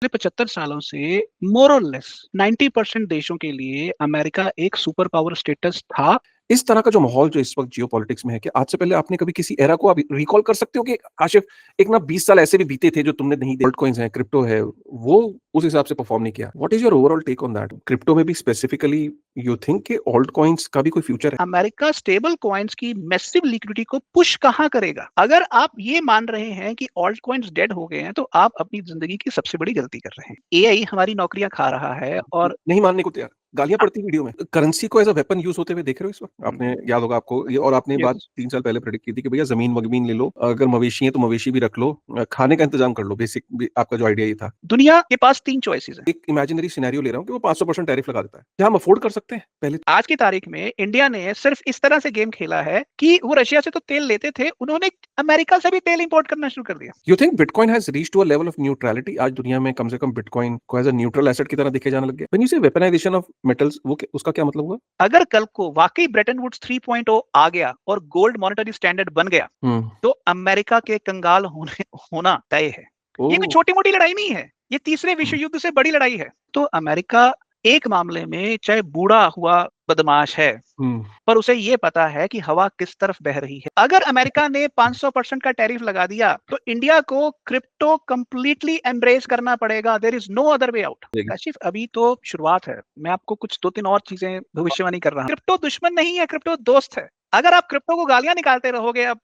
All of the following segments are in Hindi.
पिछले 75 सालों से मोर और लेस 90% देशों के लिए अमेरिका एक सुपर पावर स्टेटस था। इस तरह का जो माहौल जो इस वक्त जियोपॉलिटिक्स में है कि आज से पहले आपने कभी किसी एरा को आप रिकॉल कर सकते हो कि आशिफ एक ना 20 साल ऐसे भी बीते थे जो तुमने नहीं ऑल्ट कॉइन्स हैं, क्रिप्टो है, वो उस हिसाब से परफॉर्म नहीं किया। What is your overall take on that? Crypto में भी स्पेसिफिकली यू थिंक कि ऑल्ट कॉइन्स का भी कोई फ्यूचर है? अमेरिका स्टेबल कॉइन्स की मैसिव लिक्विडिटी को पुश कहां करेगा? अगर आप ये मान रहे हैं कि ऑल्ट कॉइन्स डेड हो गए हैं तो आप अपनी जिंदगी की सबसे बड़ी गलती कर रहे हैं। एआई हमारी नौकरियां खा रहा है और नहीं मानने को तैयार, गालियां पड़ती वीडियो में। करेंसी को एज अ वेपन यूज होते हुए देख रहे हो इस वक्त? आपने याद होगा आपको ये, और आपने बात यस, 3 साल पहले प्रेडिक्ट की थी कि भैया जमीन वगमीन ले लो, अगर मवेशी है तो मवेशी भी रख लो, खाने का इंतजाम कर लो। बेसिक आपका जो आइडिया ये था। दुनिया के पास 3 चॉइसेस हैं। एक इमेजिनरी सिनेरियो ले रहा हूँ कि वो 500% टैरिफ लगा देता है, क्या हम अफोर्ड कर सकते हैं? पहले आज की तारीख में इंडिया ने सिर्फ इस तरह से गेम खेला है कि वो रशिया से तो तेल लेते थे, उन्होंने अमेरिका से भी तेल इंपोर्ट करना शुरू कर दिया। You think bitcoin has reached to a level of neutrality? आज दुनिया में कम से कम बिटकॉइन को एज अ न्यूट्रल एसेट की तरह देखे जाने लग गया। When you say weaponization of metals, वो उसका क्या मतलब हुआ? अगर कल को वाकई ब्रेटन वुड्स 3.0 आ गया और गोल्ड मॉनेटरी स्टैंडर्ड बन गया तो अमेरिका के कंगाल होना तय है। ये कोई ओह, छोटी मोटी लड़ाई नहीं है, ये तीसरे विश्व युद्ध से बड़ी लड़ाई है। तो अमेरिका एक मामले में चाहे बूढ़ा हुआ बदमाश है, पर उसे ये पता है कि हवा किस तरफ बह रही है। अगर अमेरिका ने 500% का टैरिफ लगा दिया तो इंडिया को क्रिप्टो कंप्लीटली एम्ब्रेस करना पड़ेगा। There is no other way out. Kashif, अभी तो शुरुआत है, मैं आपको कुछ 2-3 और चीजें भविष्यवाणी कर रहा हूं। क्रिप्टो दुश्मन नहीं है, क्रिप्टो दोस्त है। अगर आप क्रिप्टो को गालियां निकालते रहोगे अब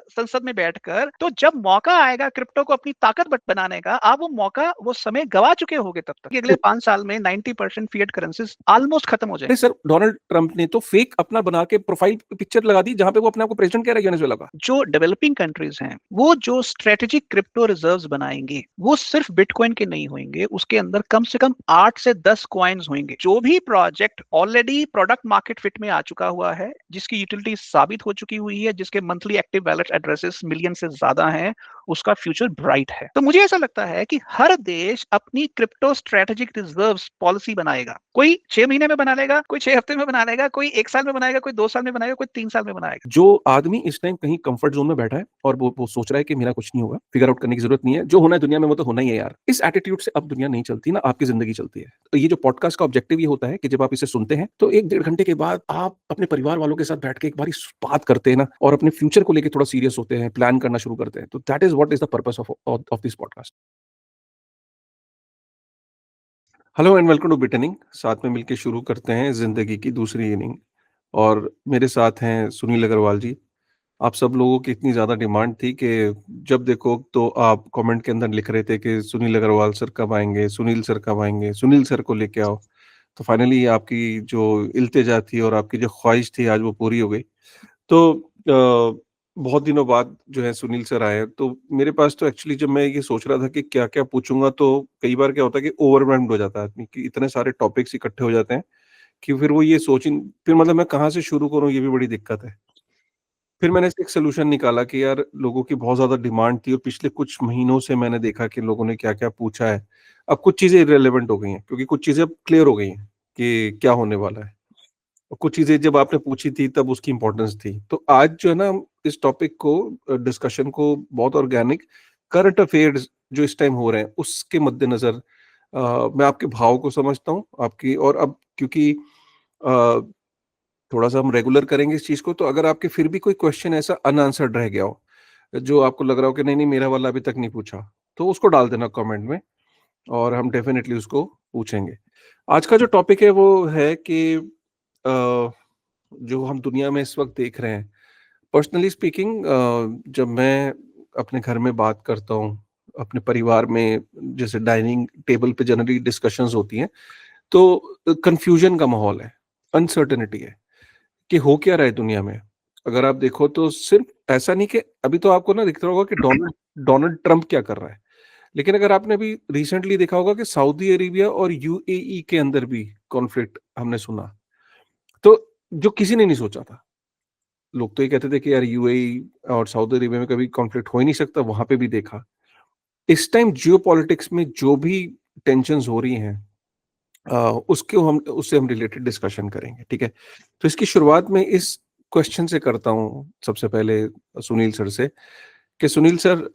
संसद में बैठकर, तो जब मौका आएगा क्रिप्टो को अपनी ताकत बनाने का, आप वो मौका, वो समय गवा चुके होगे। तब तक अगले 5 साल में 90% फिएट करेंसीज ऑलमोस्ट खत्म हो अरे जाएंगे। सर, डोनाल्ड ट्रंप ने तो फेक अपना बना के प्रोफाइल पिक्चर लगा दी जहां पे वो अपने आप को प्रेसिडेंट कह रहा है वेनेजुएला का। जो डेवलपिंग कंट्रीज हैं, वो जो स्ट्रेटेजिक क्रिप्टो रिजर्व्स बनाएंगे, वो सिर्फ बिटकॉइन के नहीं होंगे, उसके अंदर कम से कम 8 से 10 कॉइन्स होंगे। जो भी project already product market fit में आ चुका हुआ है, जिसकी यूटिलिटी साबित हो चुकी हुई है, जिसके monthly active wallet addresses million से ज्यादा हैं, उसका फ्यूचर ब्राइट है। तो मुझे ऐसा लगता है कि हर देश अपनी क्रिप्टो स्ट्रेटेजिक रिजर्व्स पॉलिसी बनाएगा। कोई 6 महीने में बना लेगा, कोई 6 हफ्ते में बना लेगा, कोई 1 साल में बनाएगा, कोई 2 साल में बनाएगा, कोई 3 साल में बनाएगा। जो आदमी इस टाइम कहीं कंफर्ट जोन में बैठा है और वो सोच रहा है कि मेरा कुछ नहीं होगा, फिगर आउट करने की जरूरत नहीं है, जो होना है दुनिया में वो तो होना ही है यार, इस एटीट्यूड से अब दुनिया नहीं चलती ना, आपकी जिंदगी चलती है। तो ये जो पॉडकास्ट का ऑब्जेक्टिव ये होता है कि जब आप इसे सुनते हैं तो 1-1.5 घंटे के बाद आप अपने परिवार वालों के साथ बैठ के एक बार बात करते हैं ना, और अपने फ्यूचर को लेकर थोड़ा सीरियस होते हैं, प्लान करना शुरू करते हैं। तो that is what is the purpose of this podcast. Hello and welcome to बिटनिंग। साथ में मिलकर शुरू करते हैं जिंदगी की दूसरी इनिंग। और मेरे साथ हैं सुनील अग्रवाल जी। आप सब लोगों की इतनी ज़्यादा डिमांड थी कि जब देखो तो आप कमेंट के अंदर लिख रहे थे कि सुनील अग्रवाल सर कब आएंगे, सुनील सर कब आएंगे, सुनील सर को लेके आओ। तो फाइनली आपकी जो इल्तिजा थी और आपकी जो ख्वाहिश थी आज वो पूरी हो गई। तो बहुत दिनों बाद जो है सुनील सर आए। तो मेरे पास तो एक्चुअली जब मैं ये सोच रहा था कि क्या-क्या पूछूँगा, तो कई बार क्या होता है कि ओवरवेल्म्ड हो जाता है आदमी, कि इतने सारे टॉपिक्स इकट्ठे हो जाते हैं कि फिर वो ये सोच ही, फिर मतलब मैं कहाँ से शुरू करूँ ये भी बड़ी दिक्कत है। फिर मैंने एक सॉल्यूशन निकाला कि यार लोगों की बहुत ज़्यादा डिमांड थी और पिछले कुछ महीनों से मैंने देखा कि लोगों ने क्या-क्या पूछा है। अब कुछ चीज़ें इर्रेलेवेंट हो गई हैं क्योंकि कुछ चीज़ें अब क्लियर हो गई हैं कि क्या होने वाला है। और कुछ चीज़ें जब आपने पूछी थी तब उसकी इम्पोर्टेंस थी। तो आज जो है ना हम इस टॉपिक को, डिस्कशन को बहुत ऑर्गेनिक करंट अफेयर्स जो इस टाइम हो रहे हैं उसके मद्देनज़र, मैं आपके भाव को समझता हूँ आपकी, और अब क्योंकि अ, थोड़ा-सा हम रेगुलर करेंगे इस चीज़ को, तो अगर आपके फिर भी कोई क्वेश्चन ऐसा अनआंसर्ड रह गया हो, जो आपको लग रहा हो कि नहीं, नहीं मेरा वाला अभी तक नहीं पूछा, तो उसको डाल देना कमेंट में और हम डेफ़िनेटली उसको पूछेंगे। आज का जो टॉपिक है वो है कि अ, जो हम दुनिया में इस वक़्त देख रहे हैं, पर्सनली स्पीकिंग, जब मैं अपने घर में बात करता हूँ, अपने परिवार में जैसे डाइनिंग टेबल पे जनरली डिस्कशंस होती हैं, तो कन्फ्यूजन का माहौल है, अनसर्टेनिटी है कि हो क्या रहा है दुनिया में। अगर आप देखो तो सिर्फ ऐसा नहीं कि अभी तो आपको ना दिख रहा होगा कि डोनाल्ड डोनाल्ड ट्रंप क्या कर रहा है। लेकिन अगर आपने अभी रिसेंटली देखा होगा कि सऊदी अरेबिया और यूएई के अंदर भी कॉन्फ्लिक्ट हमने सुना। तो जो किसी ने नहीं सोचा था। लोग तो ये कहते थे कि यार यूएई और सऊदी अरेबिया में कभी कॉन्फ्लिक्ट हो ही नहीं सकता, वहां पे भी देखा। इस टाइम जियोपॉलिटिक्स में जो भी टेंशन्स हो रही हैं, उससे हम रिलेटेड डिस्कशन करेंगे, ठीक है? तो इसकी शुरुआत में इस क्वेश्चन से करता हूँ सबसे पहले सुनील सर से, कि सुनील सर,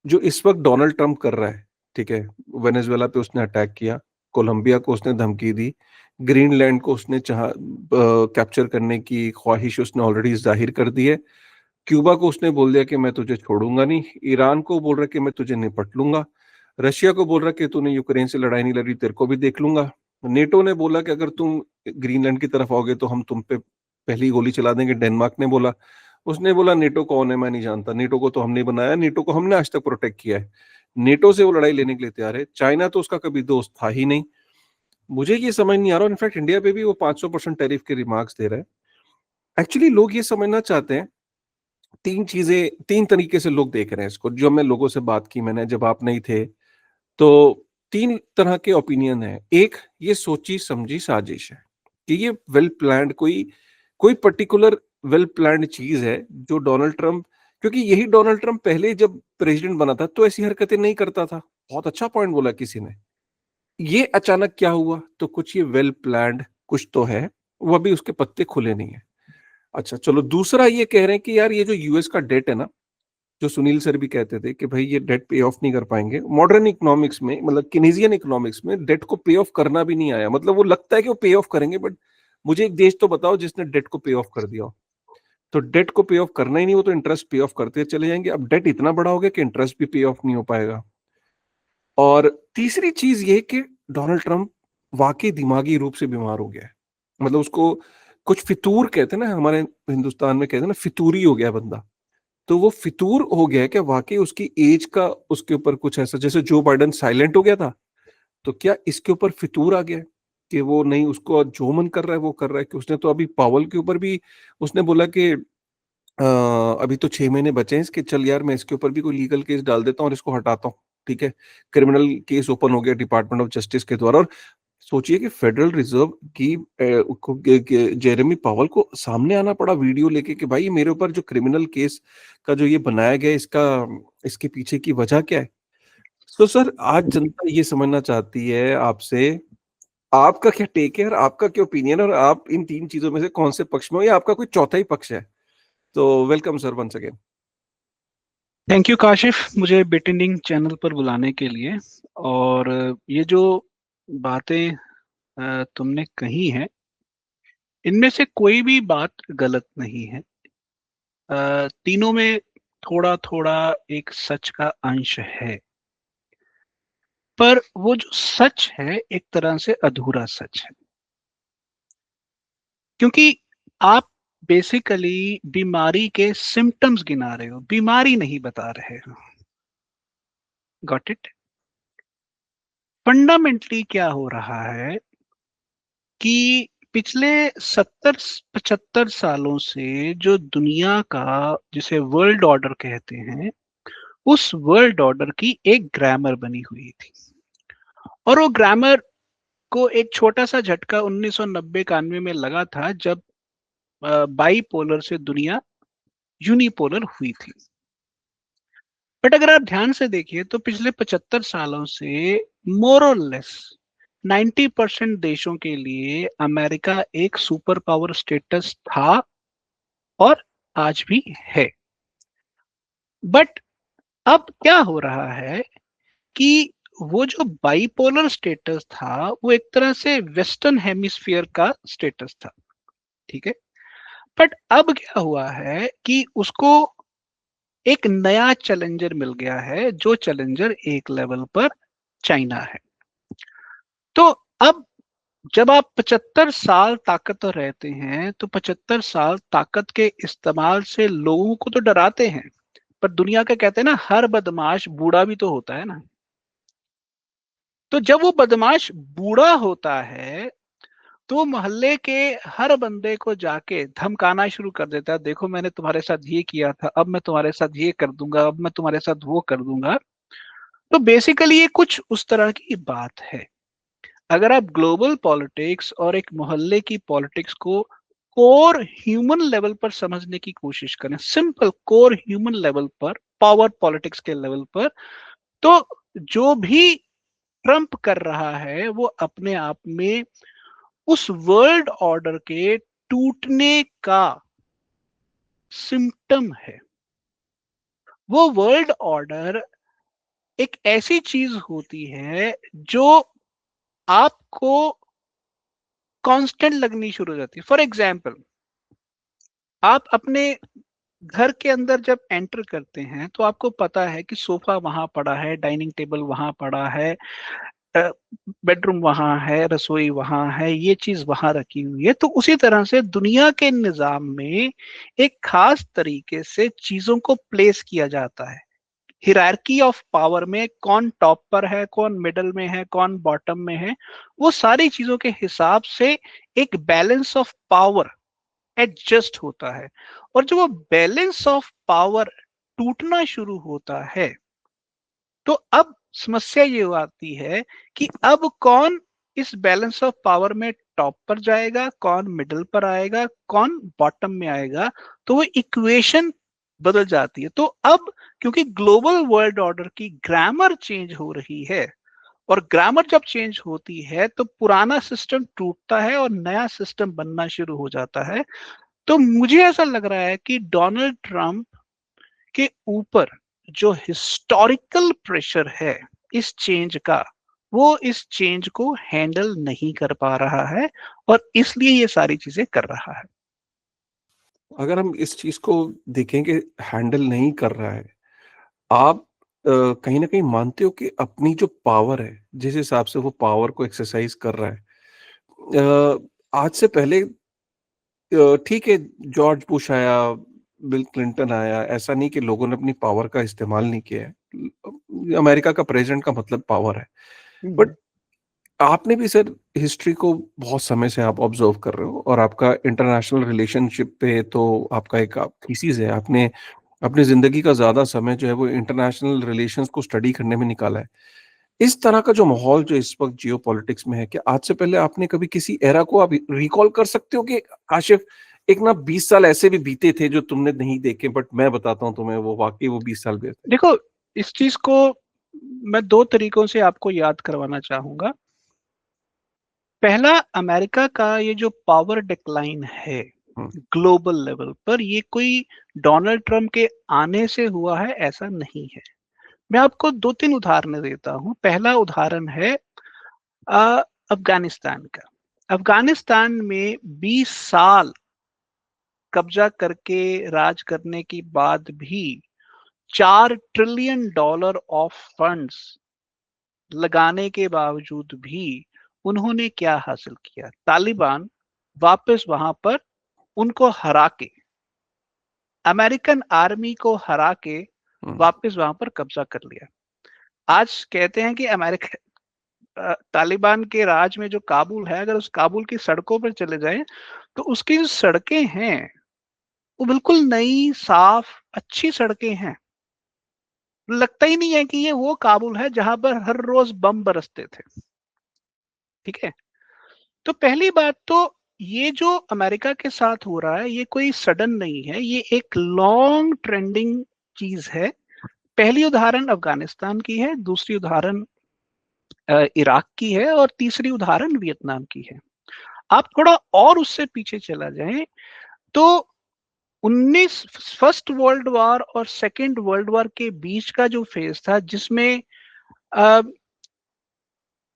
जो इस वक्त डोनाल्ड ट्रंप कर रहा है, ठीक है, वेनेजुएला पे उसने अटैक किया, कोलंबिया को उसने धमकी दी, ग्रीनलैंड को उसने कैप्चर करने की ख्वाहिश उसने ऑलरेडी जाहिर कर दी है, क्यूबा को उसने बोल दिया कि मैं तुझे छोड़ूंगा नहीं, ईरान को बोल रहा कि मैं तुझे निपट लूंगा, रशिया को बोल रहा कि तूने यूक्रेन से लड़ाई नहीं लड़ी, तेरे को भी देख लूंगा, नेटो ने बोला कि अगर तुम ग्रीनलैंड की तरफ आओगे तो हम तुम पे पहली गोली चला देंगे, डेनमार्क ने बोला, उसने बोला नेटो कौन है मैं नहीं जानता, नेटो को तो हमने बनाया, नेटो को हमने आज तक प्रोटेक्ट किया है, नेटो से वो लड़ाई लेने के लिए तैयार है, चाइना तो उसका कभी दोस्त था ही नहीं। मुझे ये समझ नहीं आ रहा, इनफैक्ट इंडिया पे भी वो 500% टैरिफ के रिमार्क्स दे रहा है। एक्चुअली लोग ये समझना चाहते हैं, तीन चीजें, तीन तरीके से लोग देख रहे हैं इसको, जो मैं लोगों से बात की मैंने जब आप नहीं थे, तो तीन तरह के ओपिनियन है। एक, ये सोची समझी साजिश है कि ये वेल प्लान्ड कोई कोई पर्टिकुलर वेल प्लान्ड चीज है जो डोनाल्ड ट्रंप, क्योंकि यही डोनाल्ड ट्रंप पहले जब प्रेसिडेंट बना था तो ऐसी हरकतें नहीं करता था। बहुत अच्छा पॉइंट बोला किसी ने, ये अचानक क्या हुआ, तो कुछ ये वेल प्लान्ड कुछ तो है, वो अभी उसके पत्ते खुले नहीं है। अच्छा चलो, दूसरा ये कह रहे हैं कि यार ये जो यूएस का डेट है ना, जो सुनील सर भी कहते थे कि भाई ये डेट पे ऑफ नहीं कर पाएंगे, मॉडर्न इकोनॉमिक्स में, मतलब किनेजियन इकोनॉमिक्स में डेट को पे ऑफ करना भी नहीं आया, मतलब वो लगता है कि वो पे ऑफ करेंगे, बट मुझे एक देश तो बताओ जिसने डेट को पे ऑफ कर दिया हो। तो डेट को पे ऑफ करना ही नहीं, वो तो इंटरेस्ट पे ऑफ करते चले जाएंगे। अब डेट इतना बड़ा हो गया कि इंटरेस्ट भी पे ऑफ नहीं हो पाएगा। और तीसरी चीज ये कि डोनाल्ड ट्रंप वाकई दिमागी रूप से बीमार हो गया है, मतलब उसको कुछ फितूर कहते हैं ना, हमारे हिंदुस्तान में कहते हैं ना, फितूरी हो गया बंदा। तो वो फितूर हो गया है कि वाकई उसकी एज का उसके ऊपर कुछ ऐसा, जैसे जो बाइडन साइलेंट हो गया था, तो क्या इसके ऊपर फितूर आ गया है कि वो नहीं, उसको जो मन कर रहा है वो कर रहा है। कि उसने तो अभी पावल के ऊपर भी उसने बोला कि अभी तो 6 महीने बचे हैं इसके, चल यार मैं इसके ऊपर भी कोई लीगल केस डाल देता हूँ और इसको हटाता हूँ, ठीक है। क्रिमिनल केस ओपन हो गया डिपार्टमेंट ऑफ जस्टिस के द्वारा। और सोचिए कि फेडरल रिजर्व की जेरेमी पावल को सामने आना पड़ा वीडियो लेके कि भाई मेरे ऊपर जो क्रिमिनल केस का जो ये बनाया गया, इसका इसके पीछे की वजह क्या है। तो सर आज जनता ये समझना चाहती है आपसे, आपका क्या टेक है और आपका क्या ओपिनियन, और आप इन तीन चीजों में से कौन से पक्ष में हो, या आपका कोई चौथा ही पक्ष है। तो welcome sir once again. Thank you Kashif, मुझे बिटनिंग चैनल पर बुलाने के लिए। और ये जो बातें तुमने कही हैं, इनमें से कोई भी बात गलत नहीं है। तीनों में थोड़ा थोड़ा एक सच का अंश है, पर वो जो सच है एक तरह से अधूरा सच है, क्योंकि आप बेसिकली बीमारी के सिम्टम्स गिना रहे हो, बीमारी नहीं बता रहे हो। Got it? फंडामेंटली क्या हो रहा है कि पिछले 70-75 सालों से जो दुनिया का, जिसे वर्ल्ड ऑर्डर कहते हैं, उस वर्ल्ड ऑर्डर की एक ग्रामर बनी हुई थी। और वो ग्रामर को एक छोटा सा झटका 1990-91 में लगा था, जब बाईपोलर से दुनिया यूनिपोलर हुई थी। बट अगर आप ध्यान से देखिए तो पिछले 75 सालों से मोर और लेस 90% देशों के लिए अमेरिका एक सुपर पावर स्टेटस था और आज भी है। बट अब क्या हो रहा है कि वो जो बाइपोलर स्टेटस था वो एक तरह से वेस्टर्न हेमिस्फीयर का स्टेटस था, ठीक है। बट अब क्या हुआ है कि उसको एक नया चैलेंजर मिल गया है, जो चैलेंजर एक लेवल पर चाइना है। तो अब जब आप 75 साल ताकतवर रहते हैं तो 75 साल ताकत के इस्तेमाल से लोगों को तो डराते हैं, पर दुनिया का कहते हैं ना, हर बदमाश बूढ़ा भी तो होता है ना। तो जब वो बदमाश बूढ़ा होता है तो वो मोहल्ले के हर बंदे को जाके धमकाना शुरू कर देता है, देखो मैंने तुम्हारे साथ ये किया था, अब मैं तुम्हारे साथ ये कर दूंगा, अब मैं तुम्हारे साथ वो कर दूंगा। तो बेसिकली ये कुछ उस तरह की बात है। अगर आप ग्लोबल पॉलिटिक्स और एक मोहल्ले की पॉलिटिक्स को कोर ह्यूमन लेवल पर समझने की कोशिश करें, सिंपल कोर ह्यूमन लेवल पर, पावर पॉलिटिक्स के लेवल पर, तो जो भी ट्रंप कर रहा है वो अपने आप में उस वर्ल्ड ऑर्डर के टूटने का सिम्टम है। वो वर्ल्ड ऑर्डर एक ऐसी चीज होती है जो आपको कांस्टेंट लगनी शुरू हो जाती है। फॉर एग्जाम्पल, आप अपने घर के अंदर जब एंटर करते हैं तो आपको पता है कि सोफा वहां पड़ा है, डाइनिंग टेबल वहां पड़ा है, बेडरूम वहां है, रसोई वहां है, ये चीज वहां रखी हुई है। तो उसी तरह से दुनिया के निजाम में एक खास तरीके से चीजों को प्लेस किया जाता है। हिरार्की ऑफ पावर में कौन टॉप पर है, कौन मिडल में है, कौन बॉटम में है, वो सारी चीजों के हिसाब से एक बैलेंस ऑफ पावर एडजस्ट होता है। और जब वो बैलेंस ऑफ पावर टूटना शुरू होता है तो अब समस्या ये आती है कि अब कौन इस बैलेंस ऑफ पावर में टॉप पर जाएगा, कौन मिडल पर आएगा, कौन बॉटम में आएगा। तो वो इक्वेशन बदल जाती है। तो अब क्योंकि ग्लोबल वर्ल्ड ऑर्डर की ग्रामर चेंज हो रही है, और ग्रामर जब चेंज होती है तो पुराना सिस्टम टूटता है और नया सिस्टम बनना शुरू हो जाता है। तो मुझे ऐसा लग रहा है कि डोनाल्ड ट्रंप के ऊपर जो हिस्टोरिकल प्रेशर है इस चेंज का, वो इस चेंज को हैंडल नहीं कर पा रहा है और इसलिए ये सारी चीजें कर रहा है। अगर हम इस चीज को देखें कि हैंडल नहीं कर रहा है, आप कहीं ना कहीं मानते हो कि अपनी जो पावर है, जिस हिसाब से वो पावर को एक्सरसाइज कर रहा है, आज से पहले ठीक है, जॉर्ज बुश आया, बिल क्लिंटन आया, ऐसा नहीं कि लोगों ने अपनी पावर का इस्तेमाल नहीं किया है। अमेरिका का प्रेसिडेंट का मतलब पावर है। बट आपने भी सर हिस्ट्री को बहुत समय से आप ऑब्जर्व कर रहे हो, और आपका इंटरनेशनल रिलेशनशिप पे तो आपका एक थीसिस है। आपने अपनी जिंदगी का ज्यादा समय जो है वो इंटरनेशनल रिलेशंस को स्टडी करने में निकाला है। इस तरह का जो माहौल जो इस वक्त जियो पॉलिटिक्स में है, क्या आज से पहले आपने कभी किसी एरा को आप रिकॉल कर सकते हो कि काशिफ, एक ना 20 साल ऐसे भी बीते थे जो तुमने नहीं देखे, बट मैं बताता हूँ तुम्हें, वो वाकई वो 20 साल बीते थे। देखो, इस चीज को मैं दो तरीकों से आपको याद करवाना चाहूंगा। पहला, अमेरिका का ये जो पावर डिक्लाइन है ग्लोबल लेवल पर, ये कोई डोनाल्ड ट्रंप के आने से हुआ है ऐसा नहीं है। मैं आपको दो तीन उदाहरण देता हूं। पहला उदाहरण है अ, अफगानिस्तान का। अफगानिस्तान में 20 साल कब्जा करके राज करने के बाद भी $4 ट्रिलियन ऑफ फंड्स लगाने के बावजूद भी उन्होंने क्या हासिल किया? तालिबान वापस वहां पर उनको हरा के, अमेरिकन आर्मी को हरा के वापस वहां पर कब्जा कर लिया। आज कहते हैं कि अमेरिका तालिबान के राज में जो काबुल है, अगर उस काबुल की सड़कों पर चले जाएं तो उसकी जो सड़कें हैं वो बिल्कुल नई, साफ, अच्छी सड़कें हैं। लगता ही नहीं है कि ये वो काबुल है जहां पर हर रोज बम बरसते थे। ठीक है। तो पहली बात तो, ये जो अमेरिका के साथ हो रहा है ये कोई सडन नहीं है, ये एक लॉन्ग ट्रेंडिंग चीज है। पहली उदाहरण अफगानिस्तान की है, दूसरी उदाहरण इराक की है, और तीसरी उदाहरण वियतनाम की है। आप थोड़ा और उससे पीछे चला जाएं तो 19 फर्स्ट वर्ल्ड वॉर और सेकेंड वर्ल्ड वॉर के बीच का जो फेज था, जिसमें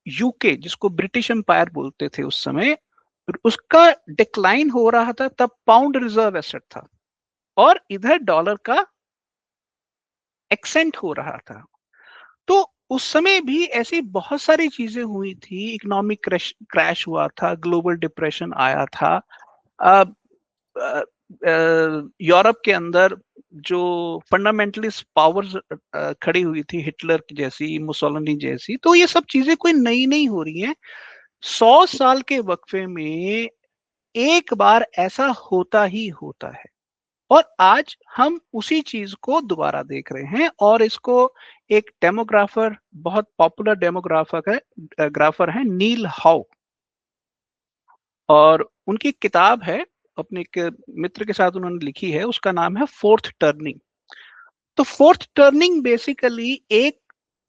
यूके, जिसको ब्रिटिश एम्पायर बोलते थे उस समय, उसका डिक्लाइन हो रहा था, तब पाउंड रिजर्व एसेट था और इधर डॉलर का एक्सेंट हो रहा था। तो उस समय भी ऐसी बहुत सारी चीजें हुई थी। इकोनॉमिक क्रैश हुआ था, ग्लोबल डिप्रेशन आया था, यूरोप के अंदर जो फंडामेंटलिस्ट पावर्स खड़ी हुई थी, हिटलर की जैसी, मुसोलिनी जैसी। तो ये सब चीजें कोई नई नहीं हो रही हैं। 100 साल के वक्फे में एक बार ऐसा होता ही होता है, और आज हम उसी चीज को दोबारा देख रहे हैं। और इसको एक डेमोग्राफर, बहुत पॉपुलर डेमोग्राफर है, ग्राफर है नील हाउ, और उनकी किताब है, अपने एक मित्र के साथ उन्होंने लिखी है, उसका नाम है फोर्थ टर्निंग। तो फोर्थ टर्निंग बेसिकली एक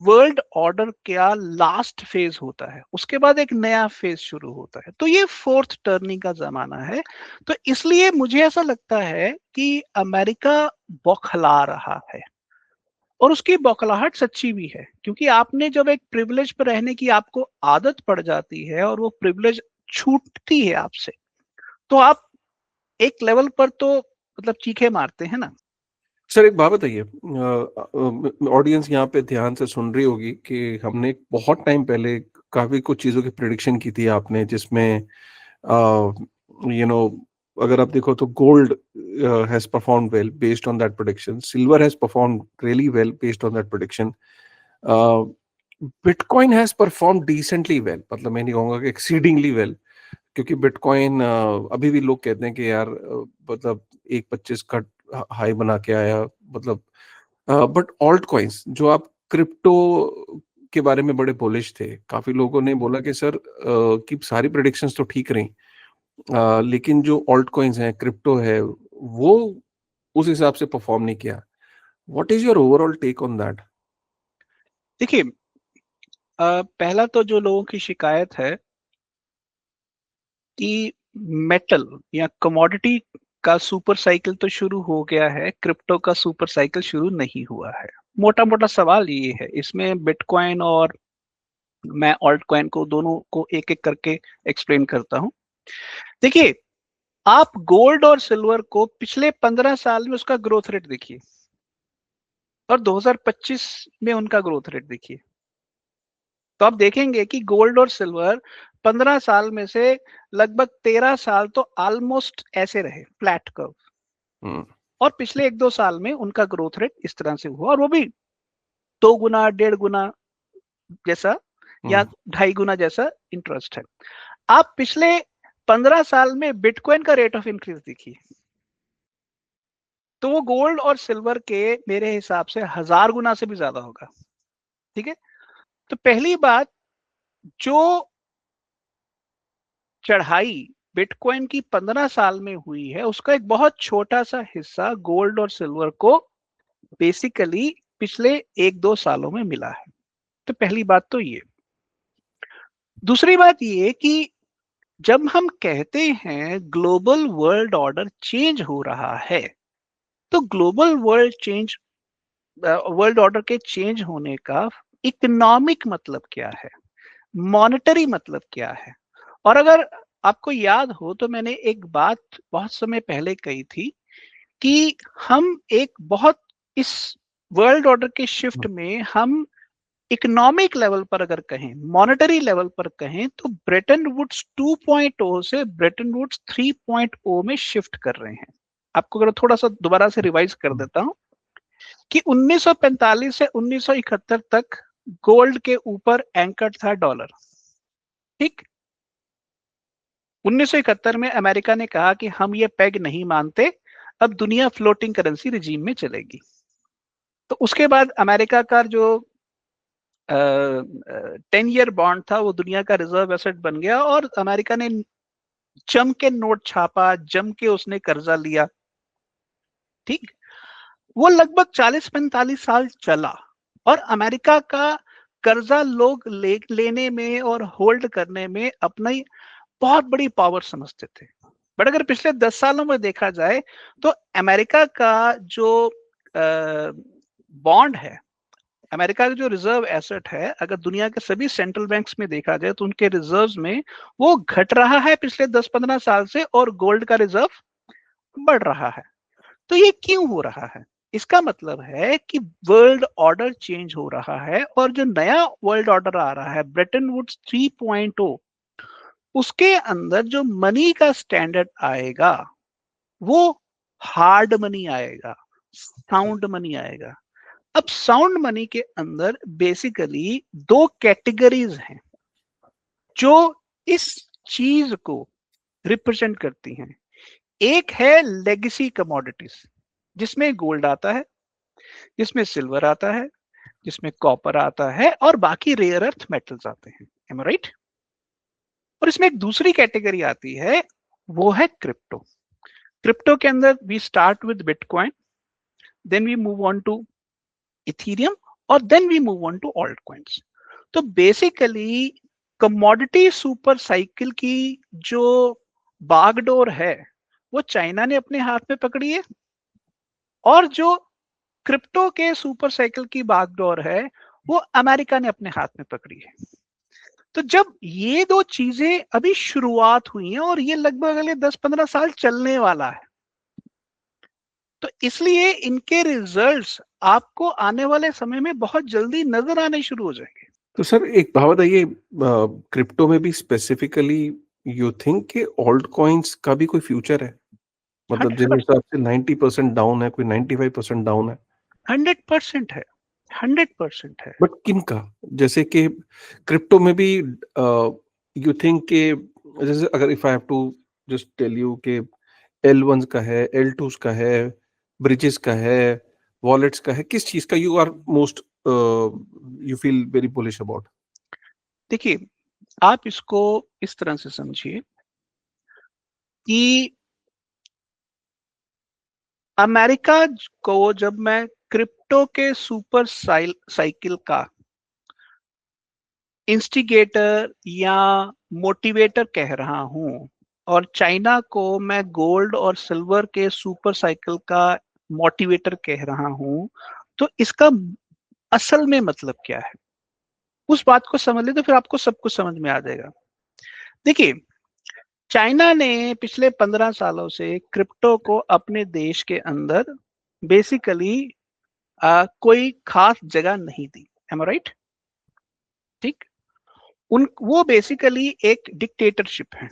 वर्ल्ड ऑर्डर का लास्ट फेज होता है, उसके बाद एक नया फेज शुरू होता है। तो ये फोर्थ टर्निंग का जमाना है। तो इसलिए मुझे ऐसा लगता है कि अमेरिका बौखला रहा है। और उसकी बौखलाहट सच्ची भी है, क्योंकि आपने जब एक प्रिविलेज पर रहने की आपको आदत पड़ जाती है और वो प्रिविलेज छूटती है आपसे, तो आप एक लेवल पर तो मतलब चीखे मारते हैं ना। सर एक बात बताइए, ऑडियंस यहाँ पे ध्यान से सुन रही होगी कि हमने बहुत टाइम पहले काफी कुछ चीजों की प्रिडिक्शन की थी आपने, जिसमें यू नो अगर आप देखो तो gold has performed well based on that prediction, silver has performed really well based on that prediction, bitcoin has performed decently well, मतलब मैं नहीं कहूंगा कि एक्सीडिंगली वेल, क्योंकि बिटकॉइन अभी भी लोग कहते हैं कि यार मतलब 1.25 का हाई बना के आया, मतलब बट ऑल्ट कॉइन्स जो आप क्रिप्टो के बारे में बड़े बुलिश थे, काफी लोगों ने बोला कि सर कि सारी प्रेडिक्शंस तो ठीक रही, लेकिन जो ऑल्ट कॉइन्स हैं, क्रिप्टो है, वो उस हिसाब से परफॉर्म नहीं किया। What is your overall take on that? देखिए, पहला तो जो लोगों की शिकायत है कि मेटल या कमोडिटी का सुपर साइकिल तो शुरू हो गया है, क्रिप्टो का सुपर साइकिल शुरू नहीं हुआ है। मोटा मोटा सवाल ये है इसमें, बिटकॉइन और मैं ऑल्ट कॉइन को दोनों को एक एक करके एक्सप्लेन करता हूं। देखिए, आप गोल्ड और सिल्वर को पिछले 15 साल में उसका ग्रोथ रेट देखिए और 2025 में उनका ग्रोथ रेट देखिए, तो आप देखेंगे कि गोल्ड और सिल्वर 15 साल में से लगभग 13 साल तो ऑलमोस्ट ऐसे रहे, फ्लैट कर्व। और पिछले 1-2 साल में उनका ग्रोथ रेट इस तरह से हुआ, और वो भी 2 गुना 1.5 गुना जैसा या 2.5 गुना जैसा इंटरेस्ट है। आप पिछले 15 साल में बिटकॉइन का रेट ऑफ इंक्रीज देखिए, तो वो गोल्ड और सिल्वर के मेरे हिसाब से 1000 गुना से भी ज्यादा होगा। ठीक है, तो पहली बात, जो चढ़ाई बिटकॉइन की 15 साल में हुई है उसका एक बहुत छोटा सा हिस्सा गोल्ड और सिल्वर को बेसिकली पिछले 1-2 सालों में मिला है। तो पहली बात तो ये। दूसरी बात ये कि जब हम कहते हैं ग्लोबल वर्ल्ड ऑर्डर चेंज हो रहा है, तो ग्लोबल वर्ल्ड ऑर्डर के चेंज होने का इकोनॉमिक मतलब क्या है, मॉनेटरी मतलब क्या है। और अगर आपको याद हो तो मैंने एक बात बहुत समय पहले कही थी कि हम एक बहुत इस वर्ल्ड ऑर्डर के शिफ्ट में हम इकोनॉमिक लेवल पर अगर कहें, मॉनेटरी लेवल पर कहें, तो ब्रेटन वुड्स 2.0 से ब्रेटन वुड्स 3.0 में शिफ्ट कर रहे हैं। आपको अगर थोड़ा सा दोबारा से रिवाइज कर देता हूं कि 1945 से 1971 तक गोल्ड के ऊपर एंकर्ड था डॉलर। ठीक, 1971 में अमेरिका ने कहा कि हम ये पेग नहीं मानते, अब दुनिया फ्लोटिंग करेंसी रिजीम में चलेगी। तो उसके बाद अमेरिका का जो 10 ईयर बॉन्ड था वो दुनिया का रिजर्व एसेट बन गया और अमेरिका ने जम के नोट छापा, जम के उसने कर्जा लिया। ठीक, वो लगभग 40-45 साल चला और अमेरिका का कर्जा लोग लेने में और होल्ड करने में अपना ही बहुत बड़ी पावर समझते थे। बट अगर पिछले 10 सालों में देखा जाए तो अमेरिका का जो बॉन्ड है, अमेरिका का जो रिजर्व एसेट है, अगर दुनिया के सभी सेंट्रल बैंक्स में देखा जाए तो उनके रिजर्व्स में वो घट रहा है पिछले 10-15 साल से, और गोल्ड का रिजर्व बढ़ रहा है। तो ये क्यों हो रहा है? इसका मतलब है कि वर्ल्ड ऑर्डर चेंज हो रहा है और जो नया वर्ल्ड ऑर्डर आ रहा है ब्रेटन वुड्स 3.0, उसके अंदर जो मनी का स्टैंडर्ड आएगा वो हार्ड मनी आएगा, साउंड मनी आएगा। अब साउंड मनी के अंदर बेसिकली 2 कैटेगरीज हैं जो इस चीज को रिप्रेजेंट करती हैं। एक है लेगेसी कमोडिटीज, जिसमें गोल्ड आता है, जिसमें सिल्वर आता है, जिसमें कॉपर आता है और बाकी रेयर अर्थ मेटल्स आते हैं। एम आई राइट? और इसमें एक दूसरी कैटेगरी आती है, वो है क्रिप्टो। क्रिप्टो के अंदर we start with bitcoin, then we move on to ethereum और then we move on to altcoins. तो बेसिकली कमोडिटी सुपर साइकिल की जो बागडोर है वो चाइना ने अपने हाथ में पकड़ी है, और जो क्रिप्टो के सुपर साइकिल की बागडोर है वो अमेरिका ने अपने हाथ में पकड़ी है। तो जब ये दो चीजें अभी शुरुआत हुई हैं और ये लगभग अगले 10-15 साल चलने वाला है, तो इसलिए इनके रिजल्ट्स आपको आने वाले समय में बहुत जल्दी नजर आने शुरू हो जाएंगे। तो सर एक बात बताइए, क्रिप्टो में भी स्पेसिफिकली यू थिंक कि ऑल्ट कॉइन्स का भी कोई फ्यूचर है? मतलब जिस 100% हिसाब से 90% डाउन है, कोई 95% डाउन है, 100% है, 100% है। बट किन का? जैसे कि क्रिप्टो में भी यू थिंक के, जैसे अगर if I have to just tell you के L1s का है, L2s का है, ब्रिजेस का है, वॉलेट्स का है, किस चीज का you are most you feel very bullish about? देखिए, आप इसको इस तरह से समझिए कि अमेरिका को जब मैं क्रिप्टो के सुपर साइकिल का इंस्टिगेटर या मोटिवेटर कह रहा हूं, और चाइना को मैं गोल्ड और सिल्वर के सुपर साइकिल का मोटिवेटर कह रहा हूं, तो इसका असल में मतलब क्या है उस बात को समझ ले तो फिर आपको सब कुछ समझ में आ जाएगा। देखिए, चाइना ने पिछले 15 सालों से क्रिप्टो को अपने देश के अंदर बेसिकली कोई खास जगह नहीं दी। एम आई राइट? ठीक। उन वो बेसिकली एक डिक्टेटरशिप है।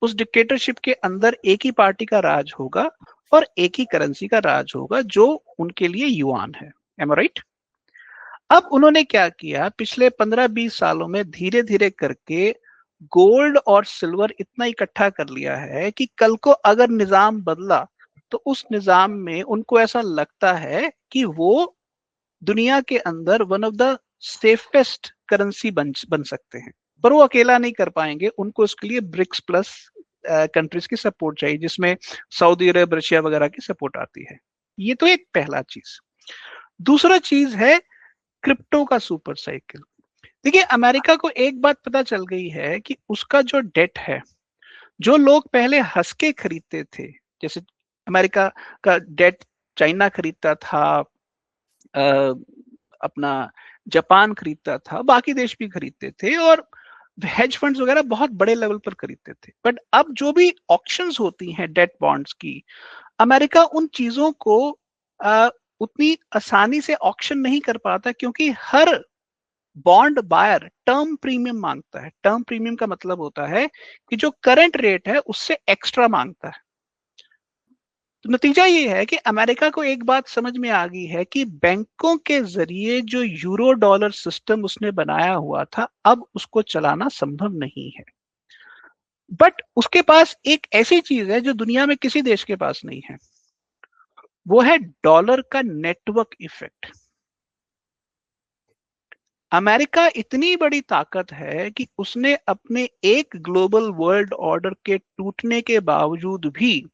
उस डिक्टेटरशिप के अंदर एक ही पार्टी का राज होगा और एक ही करेंसी का राज होगा जो उनके लिए युआन है। एम आई राइट? अब उन्होंने क्या किया, पिछले 15-20 सालों में धीरे धीरे करके गोल्ड और सिल्वर इतना इकट्ठा कर लिया है कि कल को अगर निजाम बदला तो उस निजाम में उनको ऐसा लगता है कि वो दुनिया के अंदर one of the safest currency बन सकते हैं। पर वो अकेला नहीं कर पाएंगे, उनको उसके लिए ब्रिक्स प्लस कंट्रीज की सपोर्ट चाहिए, जिसमें सऊदी अरब, रशिया वगैरह की सपोर्ट आती है। ये तो एक पहला चीज। दूसरा चीज है क्रिप्टो का सुपर साइकिल। देखिए, अमेरिका को एक बात पता चल गई है कि उसका जो डेट है, जो लोग पहले हंस के खरीदते थे, जैसे अमेरिका का डेट चाइना खरीदता था, अपना जापान खरीदता था, बाकी देश भी खरीदते थे, और हेज फंड्स वगैरह बहुत बड़े लेवल पर खरीदते थे। बट अब जो भी ऑक्शंस होती हैं डेट बॉन्ड्स की, अमेरिका उन चीजों को आ, उतनी आसानी से ऑक्शन नहीं कर पाता, क्योंकि हर बॉन्ड बायर टर्म प्रीमियम मांगता है। टर्म प्रीमियम का मतलब होता है कि जो करंट रेट है उससे एक्स्ट्रा मांगता है। तो नतीजा ये है कि अमेरिका को एक बात समझ में आ गई है कि बैंकों के जरिए जो यूरो डॉलर सिस्टम उसने बनाया हुआ था, अब उसको चलाना संभव नहीं है। बट उसके पास एक ऐसी चीज है जो दुनिया में किसी देश के पास नहीं है, वो है डॉलर का नेटवर्क इफेक्ट। अमेरिका इतनी बड़ी ताकत है कि उसने अपने एक ग्लोबल वर्ल्ड ऑर्डर के टूटने के बावजूद भी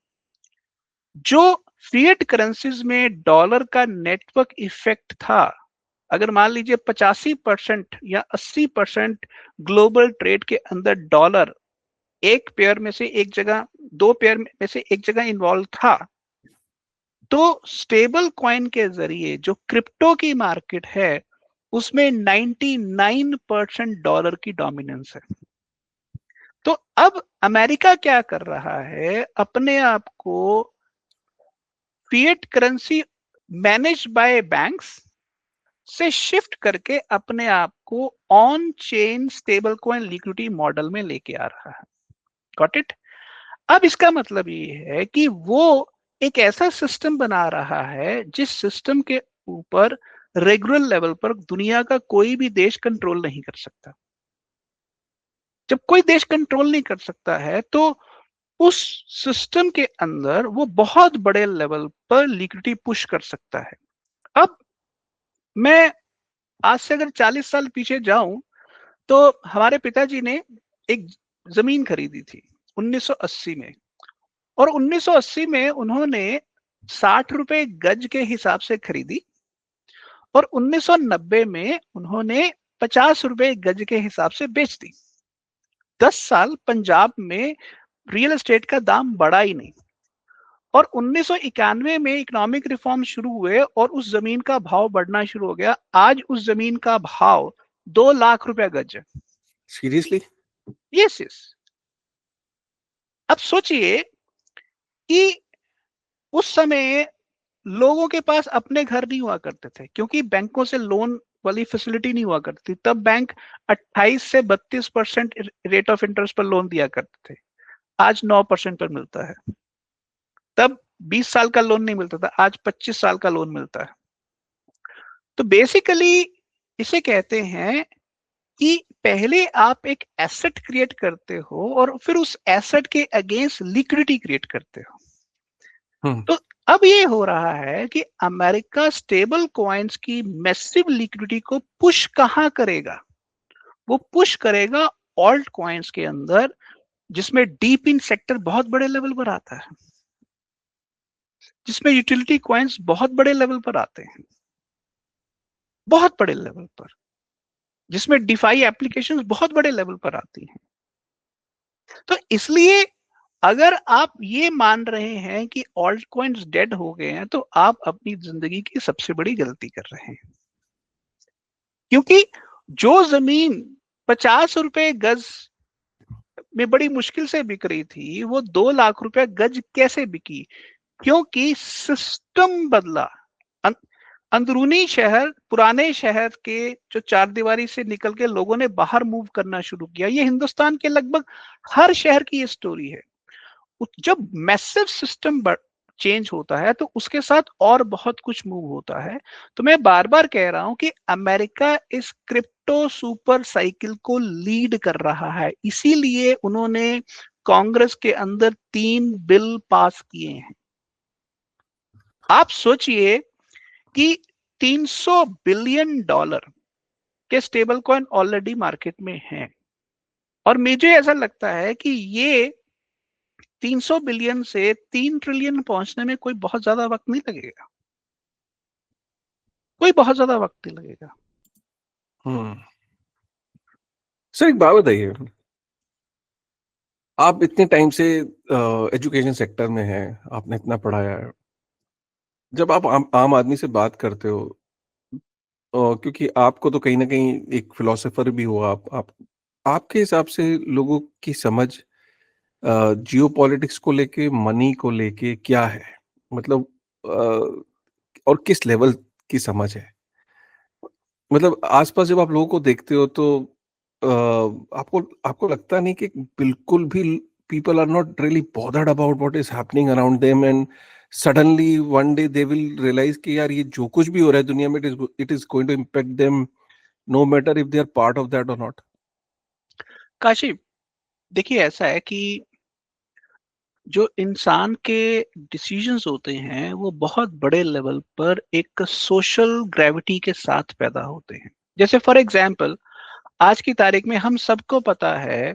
जो फिएट करेंसीज में डॉलर का नेटवर्क इफेक्ट था, अगर मान लीजिए 85% या 80% ग्लोबल ट्रेड के अंदर डॉलर एक पेयर में से एक जगह, दो पेयर में से एक जगह इन्वॉल्व था, तो स्टेबल कॉइन के जरिए जो क्रिप्टो की मार्केट है उसमें 99% डॉलर की डोमिनेंस है। तो अब अमेरिका क्या कर रहा है, अपने आप को fiat currency manage by banks से शिफ्ट करके अपने आप को on chain stable coin liquidity model में लेके आ रहा है। Got it? अब इसका मतलब ये है कि वो एक ऐसा सिस्टम बना रहा है जिस सिस्टम के ऊपर रेगुलर लेवल पर दुनिया का कोई भी देश कंट्रोल नहीं कर सकता। जब कोई देश कंट्रोल नहीं कर सकता है तो उस सिस्टम के अंदर वो बहुत बड़े लेवल पर लिक्विडिटी पुश कर सकता है। अब मैं आज से अगर 40 साल पीछे जाऊं तो हमारे पिताजी ने एक जमीन खरीदी थी 1980 में, और 1980 में उन्होंने 60 रुपए गज के हिसाब से खरीदी, और 1990 में उन्होंने 50 रुपए गज के हिसाब से बेच दी। 10 साल पंजाब में रियल एस्टेट का दाम बढ़ा ही नहीं। और 1991 में इकोनॉमिक रिफॉर्म शुरू हुए और उस जमीन का भाव बढ़ना शुरू हो गया। आज उस जमीन का भाव 2 लाख रुपया गज है। सीरियसली? Yes yes. अब सोचिए कि उस समय लोगों के पास अपने घर नहीं हुआ करते थे क्योंकि बैंकों से लोन वाली फैसिलिटी नहीं हुआ करती। तब बैंक 28 से 32% रेट ऑफ इंटरेस्ट पर लोन दिया करते थे, आज 9% पर मिलता है। तब 20 साल का लोन नहीं मिलता था, आज 25 साल का लोन मिलता है। तो बेसिकली इसे कहते हैं कि पहले आप एक एसेट क्रिएट करते हो और फिर उस एसेट के अगेंस्ट लिक्विडिटी क्रिएट करते हो। तो अब ये हो रहा है कि अमेरिका स्टेबल कॉइन्स की मैसिव लिक्विडिटी को पुश कहां करेगा? वो पुश करेगा ऑल्ट कॉइन्स के अंदर, जिसमें डीप इन सेक्टर बहुत बड़े लेवल पर आता है, जिसमें यूटिलिटी कॉइन्स बहुत बड़े लेवल पर आते हैं, बहुत बड़े लेवल पर, जिसमें डिफाई एप्लीकेशंस बहुत बड़े लेवल पर आती हैं। तो इसलिए अगर आप ये मान रहे हैं कि ऑल्ट कॉइन्स डेड हो गए हैं, तो आप अपनी जिंदगी की सबसे बड़ी गलती कर रहे हैं। क्योंकि जो जमीन 50 रुपए गज में बड़ी मुश्किल से बिक रही थी, वो 2 लाख रुपए गज कैसे बिकी? क्योंकि सिस्टम बदला। अंदरूनी शहर, पुराने शहर के जो चार दीवारी से निकल के लोगों ने बाहर मूव करना शुरू किया। ये हिंदुस्तान के लगभग हर शहर की ये स्टोरी है। जब मैसिव सिस्टम चेंज होता है तो उसके साथ और बहुत कुछ मूव होता है। तो मैं बार बार कह रहा हूं कि अमेरिका इस क्रिप्टो सुपर साइकिल को लीड कर रहा है। इसीलिए उन्होंने कांग्रेस के अंदर 3 बिल पास किए हैं। आप सोचिए कि 300 बिलियन डॉलर के स्टेबल कॉइन ऑलरेडी मार्केट में हैं और मुझे ऐसा लगता है कि ये 300 बिलियन से 3 ट्रिलियन पहुंचने में कोई बहुत ज्यादा वक्त नहीं लगेगा, कोई बहुत ज्यादा वक्त नहीं लगेगा। सर एक बात बताइए, आप इतने टाइम से एजुकेशन सेक्टर में हैं, आपने इतना पढ़ाया है, जब आप आम आदमी से बात करते हो, क्योंकि आपको तो कहीं ना कहीं एक फिलोसोफर भी हो आप आपके हिसाब से लोगों की समझ जियोपॉलिटिक्स को लेके, मनी को लेके क्या है? मतलब और किस लेवल की समझ है? मतलब आसपास जब आप लोगों को देखते हो तो आपको आपको लगता नहीं कि बिल्कुल भी people are not really bothered about what is happening around them, and suddenly one day they will realise कि यार ये जो कुछ भी हो रहा है दुनिया में, it is going to impact them no matter if they are part of that और नॉट? काशी, देखिए ऐसा है कि जो इंसान के डिसीजंस होते हैं वो बहुत बड़े लेवल पर एक सोशल ग्रेविटी के साथ पैदा होते हैं। जैसे फॉर एग्जांपल, आज की तारीख में हम सबको पता है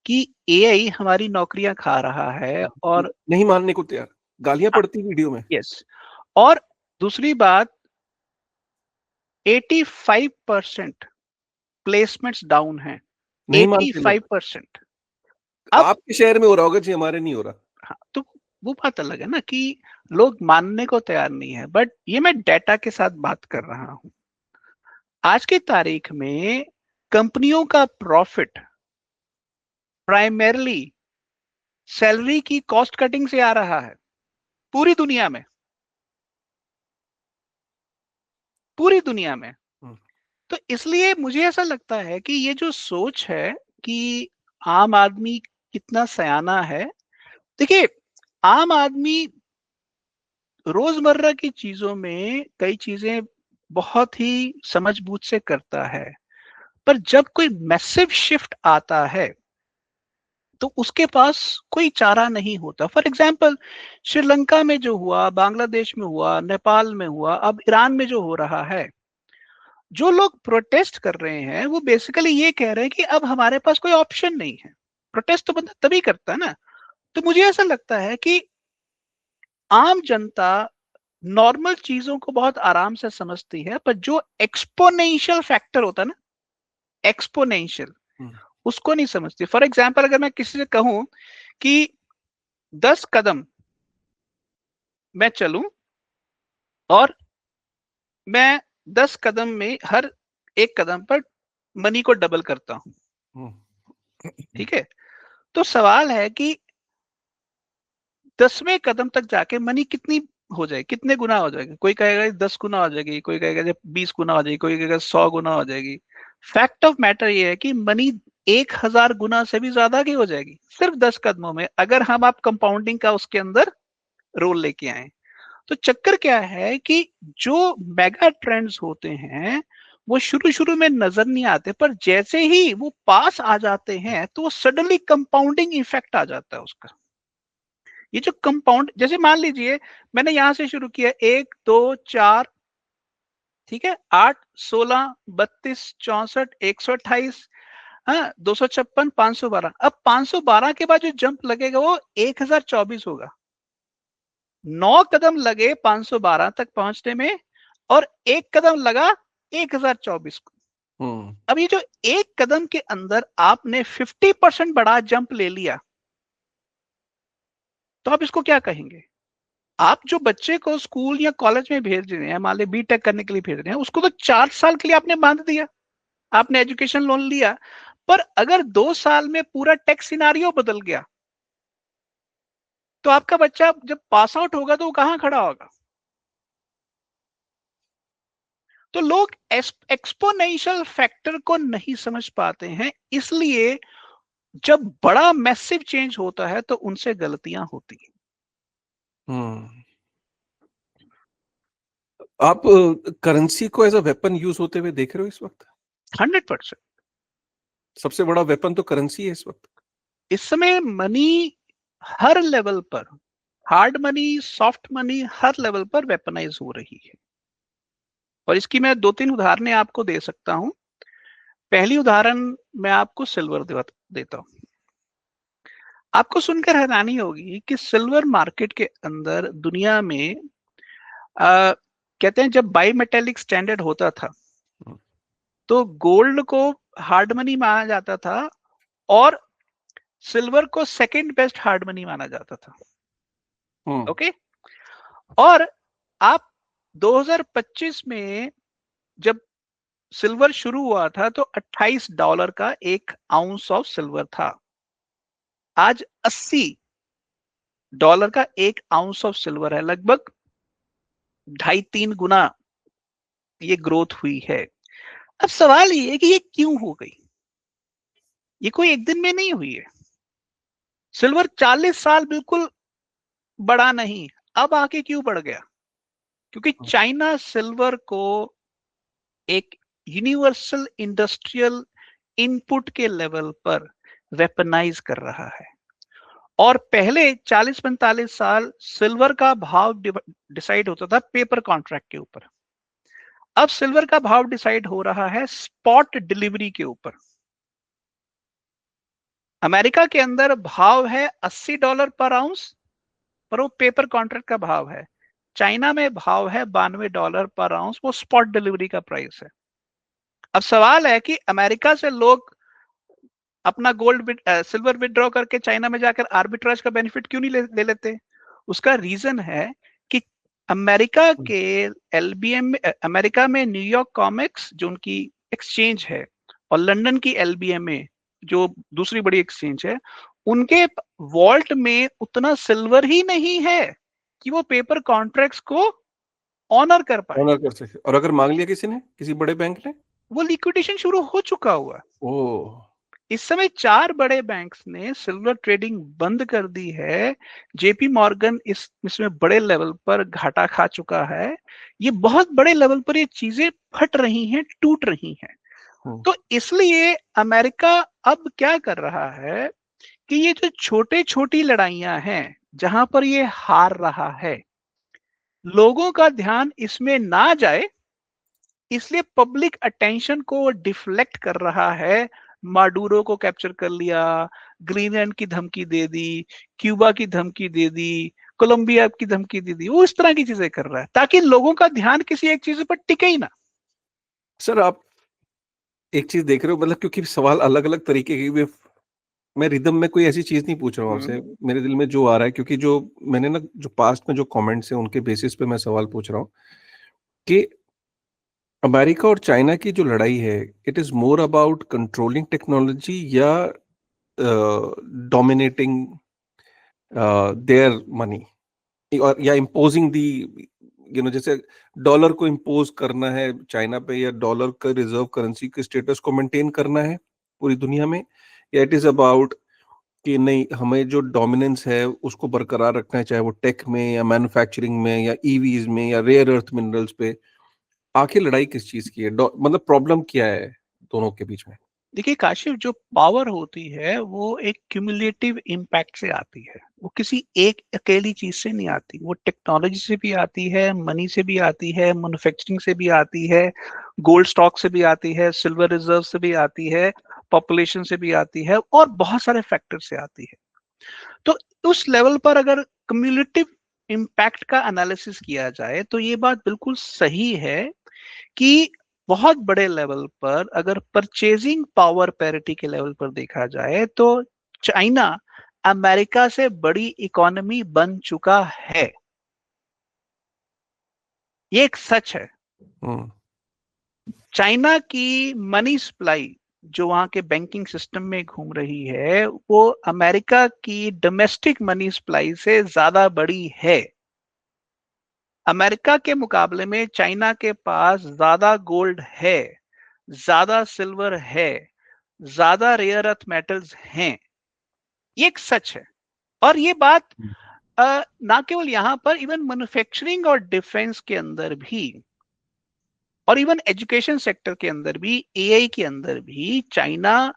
कि एआई हमारी नौकरियां खा रहा है और नहीं मानने को तैयार, गालियां पड़ती वीडियो में। यस, और दूसरी बात, 85% प्लेसमेंट्स डाउन है। नहीं मानते लोग। 85%। अब आपके शहर में हो रहा होगा जी, हमारे नहीं हो रहा। हाँ, तो वो बात अलग है ना कि लोग मानने को तैयार नहीं है, बट ये मैं डेटा के साथ बात कर रहा हूं। आज की तारीख में कंपनियों का प्रॉफिट प्राइमरली सैलरी की कॉस्ट कटिंग से आ रहा है, पूरी दुनिया में, पूरी दुनिया में। तो इसलिए मुझे ऐसा लगता है कि ये जो सोच है कि आम आदमी कितना सयाना है, देखिए आम आदमी रोजमर्रा की चीजों में कई चीजें बहुत ही समझबूझ से करता है, पर जब कोई मैसिव शिफ्ट आता है तो उसके पास कोई चारा नहीं होता। फॉर एग्जाम्पल, श्रीलंका में जो हुआ, बांग्लादेश में हुआ, नेपाल में हुआ, अब ईरान में जो हो रहा है, जो लोग प्रोटेस्ट कर रहे हैं वो बेसिकली ये कह रहे हैं कि अब हमारे पास कोई ऑप्शन नहीं है। प्रोटेस्ट तो बंदा तभी करता है ना। तो मुझे ऐसा लगता है कि आम जनता नॉर्मल चीजों को बहुत आराम से समझती है, पर जो एक्सपोनेंशियल फैक्टर होता है ना, एक्सपोनेंशियल, उसको नहीं समझती। फॉर एग्जाम्पल, अगर मैं किसी से कहूं कि 10 कदम मैं चलूं और मैं 10 कदम में हर एक कदम पर मनी को डबल करता हूं, ठीक है। तो सवाल है कि 10वें कदम तक जाके मनी कितनी हो जाए, कितने गुना हो जाएगी। कोई कहेगा 10 गुना हो जाएगी, कोई कहेगा 20 गुना हो जाएगी, कोई कहेगा 100 गुना हो जाएगी। फैक्ट ऑफ मैटर ये है कि मनी 1000 गुना से भी ज्यादा की हो जाएगी सिर्फ 10 कदमों में, अगर हम आप कंपाउंडिंग का उसके अंदर रोल लेके आए। तो चक्कर क्या है कि जो मेगा ट्रेंड्स होते हैं वो शुरू शुरू में नजर नहीं आते, पर जैसे ही वो पास आ जाते हैं तो सडनली कंपाउंडिंग इफेक्ट आ जाता है उसका। ये जो कंपाउंड, जैसे मान लीजिए मैंने यहां से शुरू किया 1 2 4, ठीक है, 8 16 32 64 128, हाँ 256 512। अब 512 के बाद जो जंप लगेगा वो 1024 होगा। 9 कदम लगे 512 तक पहुंचने में और एक कदम लगा 1024 को। अब ये जो एक कदम के अंदर आपने 50% बड़ा जंप ले लिया, तो आप इसको क्या कहेंगे। आप जो बच्चे को स्कूल या कॉलेज में भेज रहे हैं, मान ली बीटेक करने के लिए भेज रहे हैं, उसको तो 4 साल के लिए आपने बांध दिया, आपने एजुकेशन लोन लिया। पर अगर 2 साल में पूरा टैक्स सिनारियो बदल गया, तो आपका बच्चा जब पास आउट होगा तो वो कहां खड़ा होगा। तो लोग एक्सपोनेंशियल फैक्टर को नहीं समझ पाते हैं, इसलिए जब बड़ा मैसिव चेंज होता है तो उनसे गलतियां होती हैं। आप करेंसी को एज अ वेपन यूज होते हुए देख रहे हो इस वक्त? 100%। सबसे बड़ा वेपन तो करेंसी है इस वक्त। इस समय मनी हर लेवल पर, हार्ड मनी सॉफ्ट मनी हर लेवल पर वेपनाइज हो रही है। और इसकी मैं 2-3 उदाहरणें आपको दे सकता हूं। पहली उदाहरण मैं आपको सिल्वर देता हूं। आपको सुनकर हैरानी होगी कि सिल्वर मार्केट के अंदर दुनिया में कहते हैं जब बाई मेटेलिक स्टैंडर्ड होता था तो गोल्ड को हार्ड मनी माना जाता था और सिल्वर को सेकंड बेस्ट हार्ड मनी माना जाता था। ओके। और आप 2025 में जब सिल्वर शुरू हुआ था तो $28 का 1 आउंस ऑफ सिल्वर था। आज $80 का 1 आउंस ऑफ सिल्वर है, लगभग 2.5-3 गुना ये ग्रोथ हुई है। अब सवाल ये है कि ये क्यों हो गई। ये कोई एक दिन में नहीं हुई है। सिल्वर 40 साल बिल्कुल बढ़ा नहीं, अब आके क्यों बढ़ गया। क्योंकि चाइना सिल्वर को एक यूनिवर्सल इंडस्ट्रियल इनपुट के लेवल पर वेपनाइज कर रहा है। और पहले 40-45 साल सिल्वर का भाव डिसाइड होता था पेपर कॉन्ट्रैक्ट के ऊपर। अब सिल्वर का भाव डिसाइड हो रहा है स्पॉट डिलीवरी के ऊपर। अमेरिका के अंदर भाव है $80 पर आउंस, पर वो पेपर कॉन्ट्रैक्ट का भाव है। चाइना में भाव है $92 पर आउंस, वो स्पॉट डिलीवरी का प्राइस है। अब सवाल है कि अमेरिका से लोग अपना सिल्वर विड्रॉ करके चाइना में जाकर आर्बिट्राज का बेनिफिट क्यों नहीं ले लेते। उसका रीजन है कि अमेरिका के एलबीएम में, अमेरिका में न्यूयॉर्क कॉमेक्स जो उनकी एक्सचेंज है और लंदन की एलबीएमए जो दूसरी बड़ी एक्सचेंज है, उनके वॉल्ट में उतना सिल्वर ही नहीं है कि वो पेपर कॉन्ट्रैक्ट्स को ऑनर कर पाए। ऑनर कर सके। और अगर मांग लिया किसी ने, किसी बड़े बैंक ने, वो लिक्विडेशन शुरू हो चुका हुआ। ओह। इस समय 4 बड़े बैंक्स ने सिल्वर ट्रेडिंग बंद कर दी है। जेपी मॉर्गन इसमें बड़े लेवल पर घाटा खा चुका है। ये बहुत बड़े लेवल पर ये चीजें फट रही हैं, टूट रही हैं। तो इसलिए अमेरिका अब क्या कर रहा है कि ये जो छोटे छोटी लड़ाइयां हैं जहां पर ये हार रहा है, लोगों का ध्यान इसमें ना जाए, इसलिए पब्लिक अटेंशन को डिफ्लेक्ट कर रहा है। माडूरो को कैप्चर कर लिया, ग्रीनलैंड की धमकी दे दी, क्यूबा की धमकी दे दी, कोलंबिया की धमकी दे दी, वो इस तरह की चीजें कर रहा है ताकि लोगों का ध्यान किसी एक चीज पर टिके ही ना। सर आप एक चीज देख रहे हो, मतलब क्योंकि सवाल अलग अलग तरीके के भी मैं रिदम में कोई ऐसी चीज नहीं पूछ रहा हूँ आपसे, मेरे दिल में जो आ रहा है, क्योंकि जो मैंने ना जो पास्ट में जो कमेंट्स हैं उनके बेसिस पे मैं सवाल पूछ रहा हूँ कि अमेरिका और चाइना की जो लड़ाई है, it is more about controlling technology या डोमिनेटिंग देयर मनी, और या इम्पोजिंग दी, जैसे डॉलर को इम्पोज करना है चाइना पे, या डॉलर का रिजर्व करेंसी के स्टेटस को मेंटेन करना है पूरी दुनिया में, या इट इज अबाउट कि नहीं, हमें जो डोमिनेंस है उसको बरकरार रखना है, चाहे वो टेक में या मैन्युफैक्चरिंग में या ईवीज में या रेयर अर्थ मिनरल्स पे। आखिर लड़ाई किस चीज की है, मतलब प्रॉब्लम क्या है दोनों के बीच में? देखिए काशिफ, जो पावर होती है वो एक क्यूमुलेटिव इम्पैक्ट से आती है, वो किसी एक अकेली चीज से नहीं आती। वो टेक्नोलॉजी से भी आती है, मनी से भी आती है, मैन्युफैक्चरिंग से भी आती है, गोल्ड स्टॉक से भी आती है, सिल्वर रिजर्व से भी आती है, पॉपुलेशन से भी आती है, और बहुत सारे फैक्टर से आती है। तो उस लेवल पर अगर क्यूमुलेटिव इम्पैक्ट का एनालिसिस किया जाए तो ये बात बिल्कुल सही है कि बहुत बड़े लेवल पर अगर परचेजिंग पावर पैरिटी के लेवल पर देखा जाए तो चाइना अमेरिका से बड़ी इकोनॉमी बन चुका है। ये एक सच है। चाइना की मनी सप्लाई जो वहां के बैंकिंग सिस्टम में घूम रही है वो अमेरिका की डोमेस्टिक मनी सप्लाई से ज्यादा बड़ी है। अमेरिका के मुकाबले में चाइना के पास ज्यादा गोल्ड है, ज्यादा सिल्वर है, ज्यादा रेयर अर्थ मेटल्स हैं। ये एक सच है। और ये बात ना केवल यहां पर, इवन मैन्युफैक्चरिंग और डिफेंस के अंदर भी, और इवन एजुकेशन सेक्टर के अंदर भी, एआई के अंदर भी चाइना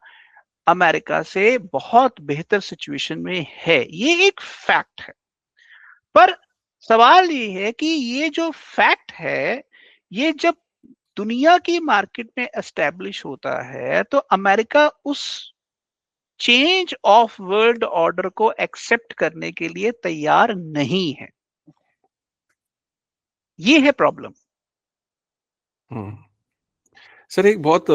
अमेरिका से बहुत बेहतर सिचुएशन में है। ये एक फैक्ट है। पर सवाल ये है कि ये जो फैक्ट है, ये जब दुनिया की मार्केट में एस्टेब्लिश होता है तो अमेरिका उस चेंज ऑफ वर्ल्ड ऑर्डर को एक्सेप्ट करने के लिए तैयार नहीं है। ये है प्रॉब्लम। सर, एक बहुत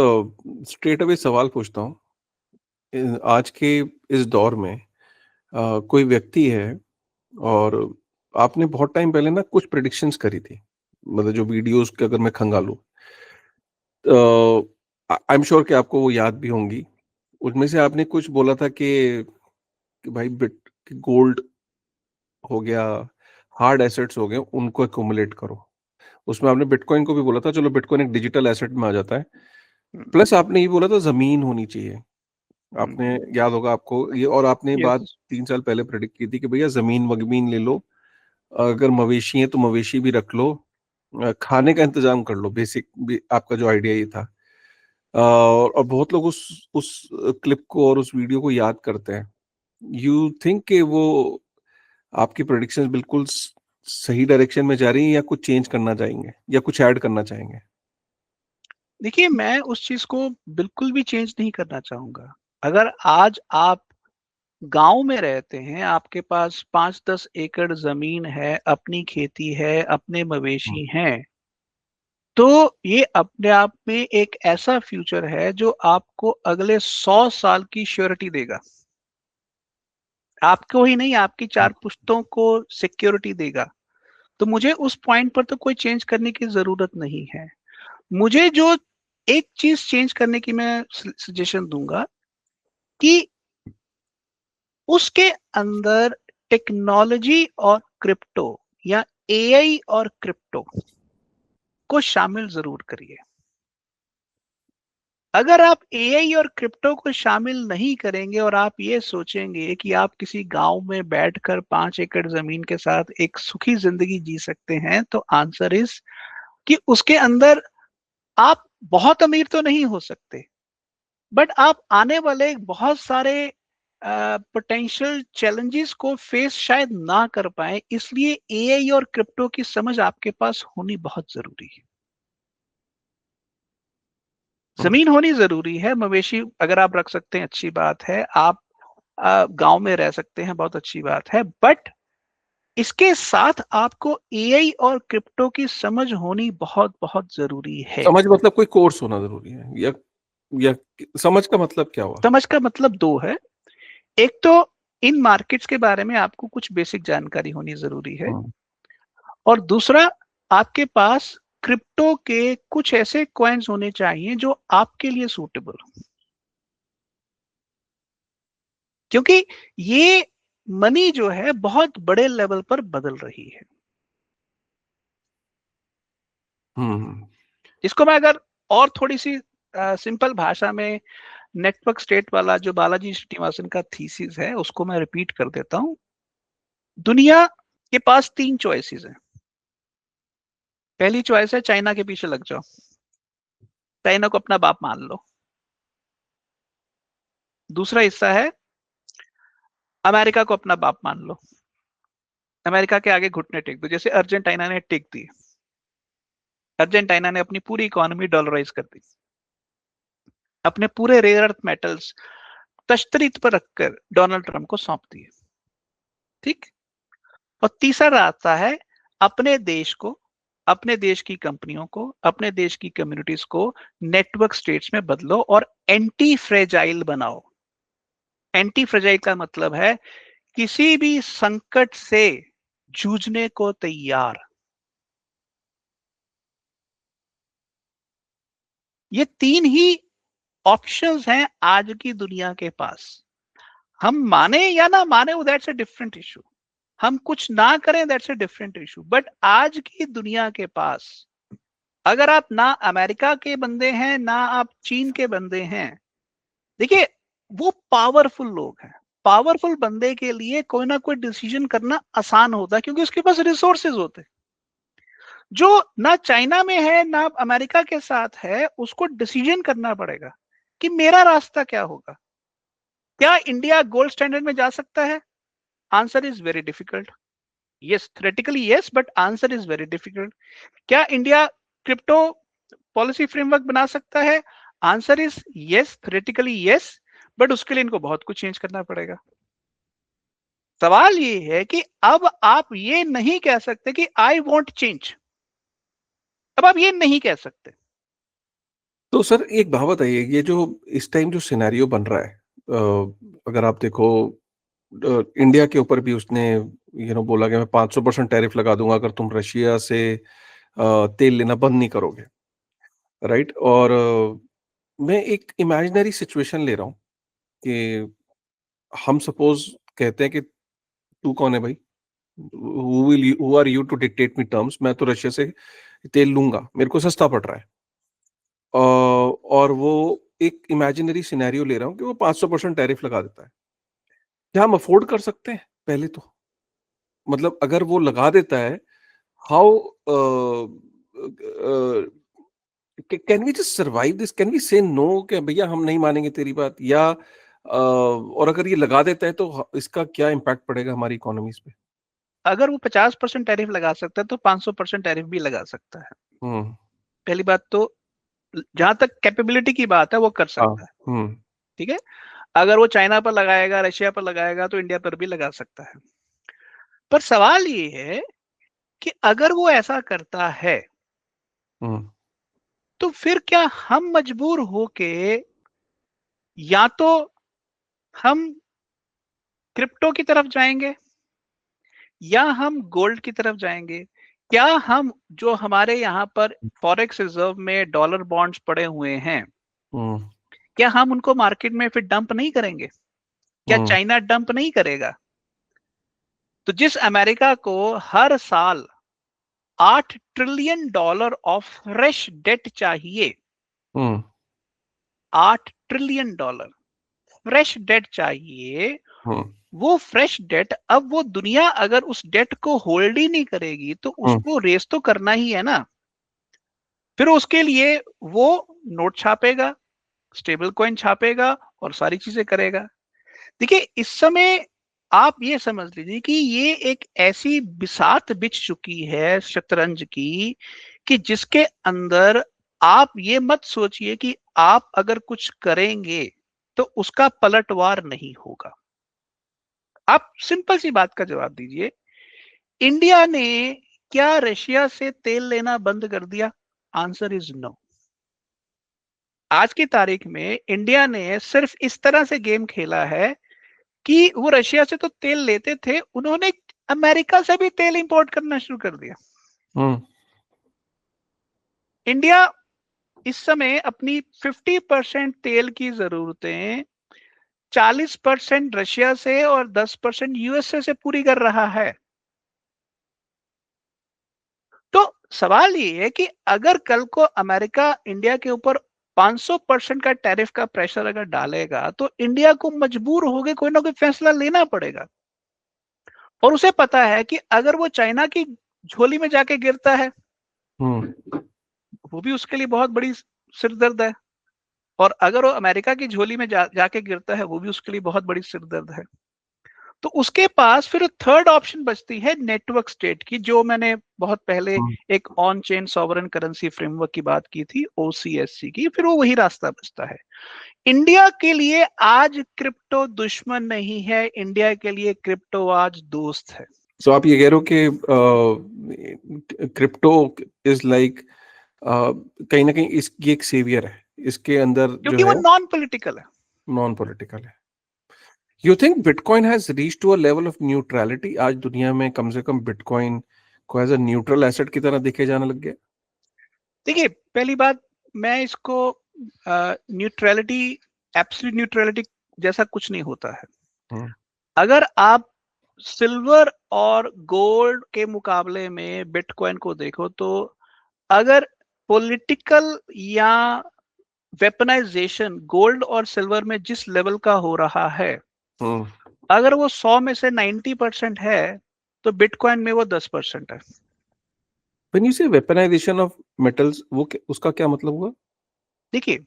स्ट्रेट अवे सवाल पूछता हूँ। आज के इस दौर में कोई व्यक्ति है, और आपने बहुत टाइम पहले ना कुछ प्रेडिक्शंस करी थी, मतलब जो वीडियोस के अगर मैं खंगालूं, आई एम श्योर कि आपको वो याद भी होंगी। उसमें से आपने कुछ बोला था कि भाई गोल्ड हो गया, हार्ड एसेट्स हो गए, उनको एक्यूमुलेट करो। उसमें आपने बिटकॉइन को भी बोला था, चलो बिटकॉइन एक डिजिटल एसेट में आ जाता है। प्लस आपने ये बोला था जमीन होनी चाहिए, आपने याद होगा आपको ये, और आपने बात 3 साल पहले प्रेडिक्ट की थी कि भैया जमीन वगमीन ले लो, अगर मवेशी है तो मवेशी भी रख लो, खाने का इंतजाम कर लो, बेसिक भी आपका जो आइडिया ये था। और बहुत लोग उस क्लिप को और उस वीडियो को याद करते हैं। यू थिंक कि वो आपकी प्रेडिक्शंस बिल्कुल सही डायरेक्शन में जा रही है, या कुछ चेंज करना चाहेंगे या कुछ ऐड करना चाहेंगे? देखिए, मैं उस चीज को बिल्कुल भी चेंज नहीं करना चाहूंगा। अगर आज आप गांव में रहते हैं, आपके पास 5-10 एकड़ जमीन है, अपनी खेती है, अपने मवेशी हैं, तो ये अपने आप में एक ऐसा फ्यूचर है जो आपको अगले 100 साल की श्योरिटी देगा। आपको ही नहीं, आपकी 4 पुश्तों को सिक्योरिटी देगा। तो मुझे उस पॉइंट पर तो कोई चेंज करने की जरूरत नहीं है। मुझे जो एक चीज चेंज करने की मैं सजेशन दूंगा कि उसके अंदर टेक्नोलॉजी और क्रिप्टो, या एआई और क्रिप्टो को शामिल जरूर करिए। अगर आप एआई और क्रिप्टो को शामिल नहीं करेंगे और आप ये सोचेंगे कि आप किसी गांव में बैठकर 5 एकड़ जमीन के साथ एक सुखी जिंदगी जी सकते हैं, तो आंसर इज कि उसके अंदर आप बहुत अमीर तो नहीं हो सकते, बट आप आने वाले बहुत सारे पोटेंशियल चैलेंजेस को फेस शायद ना कर पाए। इसलिए एआई और क्रिप्टो की समझ आपके पास होनी बहुत जरूरी है। जमीन होनी जरूरी है, मवेशी अगर आप रख सकते हैं अच्छी बात है, आप गांव में रह सकते हैं बहुत अच्छी बात है, बट इसके साथ आपको एआई और क्रिप्टो की समझ होनी बहुत बहुत जरूरी है। समझ मतलब कोई कोर्स होना जरूरी है, या समझ का मतलब क्या हुआ? समझ का मतलब दो है। एक तो इन मार्केट्स के बारे में आपको कुछ बेसिक जानकारी होनी जरूरी है, और दूसरा आपके पास क्रिप्टो के कुछ ऐसे कॉइन्स होने चाहिए जो आपके लिए सूटेबल हो, क्योंकि ये मनी जो है बहुत बड़े लेवल पर बदल रही है। इसको मैं अगर और थोड़ी सी सिंपल भाषा में नेटवर्क स्टेट वाला जो बालाजी श्रीनिवासन का थीसिस है उसको मैं रिपीट कर देता हूं। दुनिया के पास 3 चॉइसेस हैं। पहली चॉइस है चाइना के पीछे लग जाओ, चाइना को अपना बाप मान लो। दूसरा हिस्सा है अमेरिका को अपना बाप मान लो, अमेरिका के आगे घुटने टेक दो, जैसे अर्जेंटीना ने टेक दी। अर्जेंटीना ने अपनी पूरी इकोनॉमी डॉलराइज कर दी, अपने पूरे रेयर अर्थ मेटल्स तश्तरीत पर रखकर डोनाल्ड ट्रंप को सौंप दिए। ठीक। और तीसरा रास्ता है अपने देश को, अपने देश की कंपनियों को, अपने देश की कम्युनिटीज को नेटवर्क स्टेट्स में बदलो और एंटी फ्रेजाइल बनाओ। एंटी फ्रेजाइल का मतलब है किसी भी संकट से जूझने को तैयार। ये 3 ही ऑप्शंस हैं आज की दुनिया के पास। हम माने या ना माने वो दैट्स अ डिफरेंट इशू, हम कुछ ना करें that's a different issue, but आज की दुनिया के पास अगर आप ना अमेरिका के बंदे हैं ना आप चीन के बंदे हैं, देखिए वो पावरफुल लोग हैं। पावरफुल बंदे के लिए कोई ना कोई डिसीजन करना आसान होता है क्योंकि उसके पास रिसोर्सेज होते हैं। जो ना चाइना में है ना अमेरिका के साथ है, उसको डिसीजन करना पड़ेगा कि मेरा रास्ता क्या होगा। क्या इंडिया गोल्ड स्टैंडर्ड में जा सकता है? Answer is very difficult. Yes, theoretically yes, but answer is very difficult. क्या इंडिया क्रिप्टो पॉलिसी फ्रेमवर्क बना सकता है? Answer is yes, theoretically yes, but उसके लिए इनको बहुत कुछ चेंज करना पड़ेगा। सवाल ये है कि अब आप ये नहीं कह सकते कि आई वॉन्ट चेंज, अब आप ये नहीं कह सकते। तो सर एक बात बताइए, ये जो इस टाइम जो सिनेरियो बन रहा है, अगर आप देखो इंडिया के ऊपर भी उसने बोला कि मैं 500% टैरिफ लगा दूंगा अगर तुम रशिया से तेल लेना बंद नहीं करोगे, राइट? और मैं एक इमेजिनरी सिचुएशन ले रहा हूँ कि हम सपोज कहते हैं कि तू कौन है भाई, who are you to dictate me terms, मैं तो रशिया से तेल लूंगा, मेरे को सस्ता पड़ रहा है। और वो एक इमेजिनरी सिनेरियो ले रहा हूँ कि वो 500% टैरिफ लगा देता है। क्या हम अफोर्ड कर सकते हैं? पहले तो मतलब अगर वो लगा देता है, how can we just survive this? Can we say no कि भैया हम नहीं मानेंगे तेरी बात? या और अगर ये लगा देता है तो इसका क्या इम्पैक्ट पड़ेगा हमारी इकोनॉमीज पे? अगर वो 50% टैरिफ लगा सकता है तो 500% टैरिफ भी लगा सकता है। पहली बात तो जहां तक कैपेबिलिटी की बात है वो कर सकता है। ठीक है। अगर वो चाइना पर लगाएगा, रशिया पर लगाएगा, तो इंडिया पर भी लगा सकता है। पर सवाल ये है कि अगर वो ऐसा करता है तो फिर क्या हम मजबूर होके या तो हम क्रिप्टो की तरफ जाएंगे या हम गोल्ड की तरफ जाएंगे? क्या हम जो हमारे यहाँ पर फॉरेक्स रिजर्व में डॉलर बॉन्ड्स पड़े हुए हैं, क्या हम उनको मार्केट में फिर डंप नहीं करेंगे? क्या चाइना डंप नहीं करेगा? तो जिस अमेरिका को हर साल $8 ट्रिलियन ऑफ फ्रेश डेट चाहिए, $8 ट्रिलियन फ्रेश डेट चाहिए, वो फ्रेश डेट अब वो दुनिया अगर उस डेट को होल्ड ही नहीं करेगी तो उसको रेस तो करना ही है ना। फिर उसके लिए वो नोट छापेगा, स्टेबल कॉइन छापेगा और सारी चीजें करेगा। देखिए इस समय आप ये समझ लीजिए कि ये एक ऐसी बिसात बिछ चुकी है शतरंज की कि जिसके अंदर आप ये मत सोचिए कि आप अगर कुछ करेंगे तो उसका पलटवार नहीं होगा। आप सिंपल सी बात का जवाब दीजिए, इंडिया ने क्या रशिया से तेल लेना बंद कर दिया? Answer is no. आज की तारीख में इंडिया ने सिर्फ इस तरह से गेम खेला है कि वो रशिया से तो तेल लेते थे, उन्होंने अमेरिका से भी तेल इंपोर्ट करना शुरू कर दिया। इंडिया इस समय अपनी 50% तेल की जरूरतें 40% रशिया से और 10% यूएसए से पूरी कर रहा है। तो सवाल ये है कि अगर कल को अमेरिका इंडिया के ऊपर 500% का टैरिफ का प्रेशर अगर डालेगा, तो इंडिया को मजबूर होकर कोई ना कोई फैसला लेना पड़ेगा। और उसे पता है कि अगर वो चाइना की झोली में जाके गिरता है, वो भी उसके लिए बहुत बड़ी सिरदर्द है, और अगर वो अमेरिका की झोली में जाके गिरता है, वो भी उसके लिए बहुत बड़ी सिरदर्द है। तो उसके पास फिर थर्ड ऑप्शन बचती है नेटवर्क स्टेट की, जो मैंने बहुत पहले एक on chain sovereign currency framework की बात की थी, ओसीएससी की, फिर वो वही रास्ता बचता है। इंडिया के लिए आज क्रिप्टो दुश्मन नहीं है, इंडिया के लिए क्रिप्टो आज दोस्त है। तो आप ये कह रहे हो कि क्रिप्टो इज लाइक कहीं ना कहीं इसकी एक सेवियर है, इसके अंदर क्योंकि वो नॉन पॉलिटिकल है। नॉन पॉलिटिकल है। You think bitcoin has reached to a level of neutrality? आज दुनिया में कम से कम बिटकॉइन को एज अ न्यूट्रल एसेट की तरह देखे जाने लग गया? देखिए, पहली बात, मैं इसको न्यूट्रलिटी, एब्सोल्यूट न्यूट्रलिटी जैसा कुछ नहीं होता है। अगर आप सिल्वर और गोल्ड के मुकाबले में बिटकॉइन को देखो, तो अगर पॉलिटिकल या वेपनाइजेशन गोल्ड और सिल्वर में जिस लेवल का हो रहा है, अगर वो 100 में से 90% है, तो बिटकॉइन में वो 10% है। When you say weaponization of metals, वो उसका क्या मतलब हुआ? देखिए,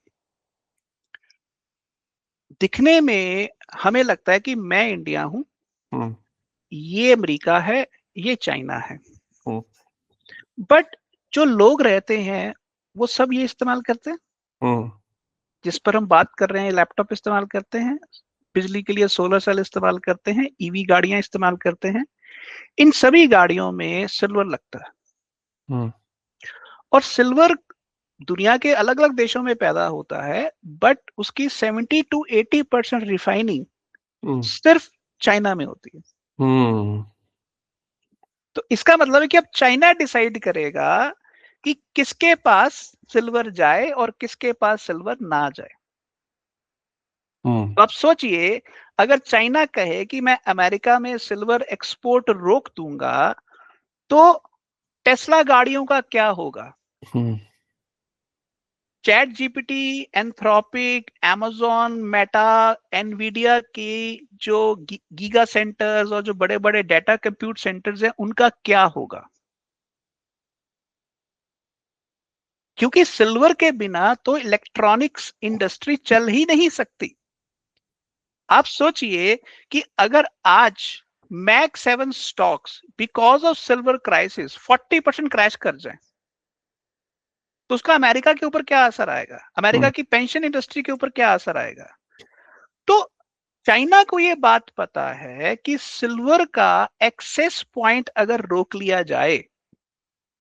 दिखने में हमें लगता है कि मैं इंडिया हूं, ये अमेरिका है, ये चाइना है, बट जो लोग रहते हैं वो सब ये इस्तेमाल करते हैं। जिस पर हम बात कर रहे हैं, लैपटॉप इस्तेमाल करते हैं, बिजली के लिए सोलर सेल इस्तेमाल करते हैं, ईवी गाड़ियां इस्तेमाल करते हैं। इन सभी गाड़ियों में सिल्वर लगता है, और सिल्वर दुनिया के अलग अलग देशों में पैदा होता है, बट उसकी 70 to 80% रिफाइनिंग सिर्फ चाइना में होती है। तो इसका मतलब है कि अब चाइना डिसाइड करेगा कि किसके पास सिल्वर जाए और किसके पास सिल्वर ना जाए। तो आप सोचिए, अगर चाइना कहे कि मैं अमेरिका में सिल्वर एक्सपोर्ट रोक दूंगा, तो टेस्ला गाड़ियों का क्या होगा? Chat GPT, Anthropic, Amazon, Meta, Nvidia की जो गीगा सेंटर्स और जो बड़े बड़े डेटा कंप्यूट सेंटर्स हैं, उनका क्या होगा? क्योंकि सिल्वर के बिना तो इलेक्ट्रॉनिक्स इंडस्ट्री चल ही नहीं सकती। आप सोचिए कि अगर आज Mag 7 stocks because of silver crisis 40% crash कर जाए, तो उसका अमेरिका के ऊपर क्या असर आएगा? अमेरिका की पेंशन इंडस्ट्री के ऊपर क्या असर आएगा? तो चाइना को यह बात पता है कि सिल्वर का एक्सेस पॉइंट अगर रोक लिया जाए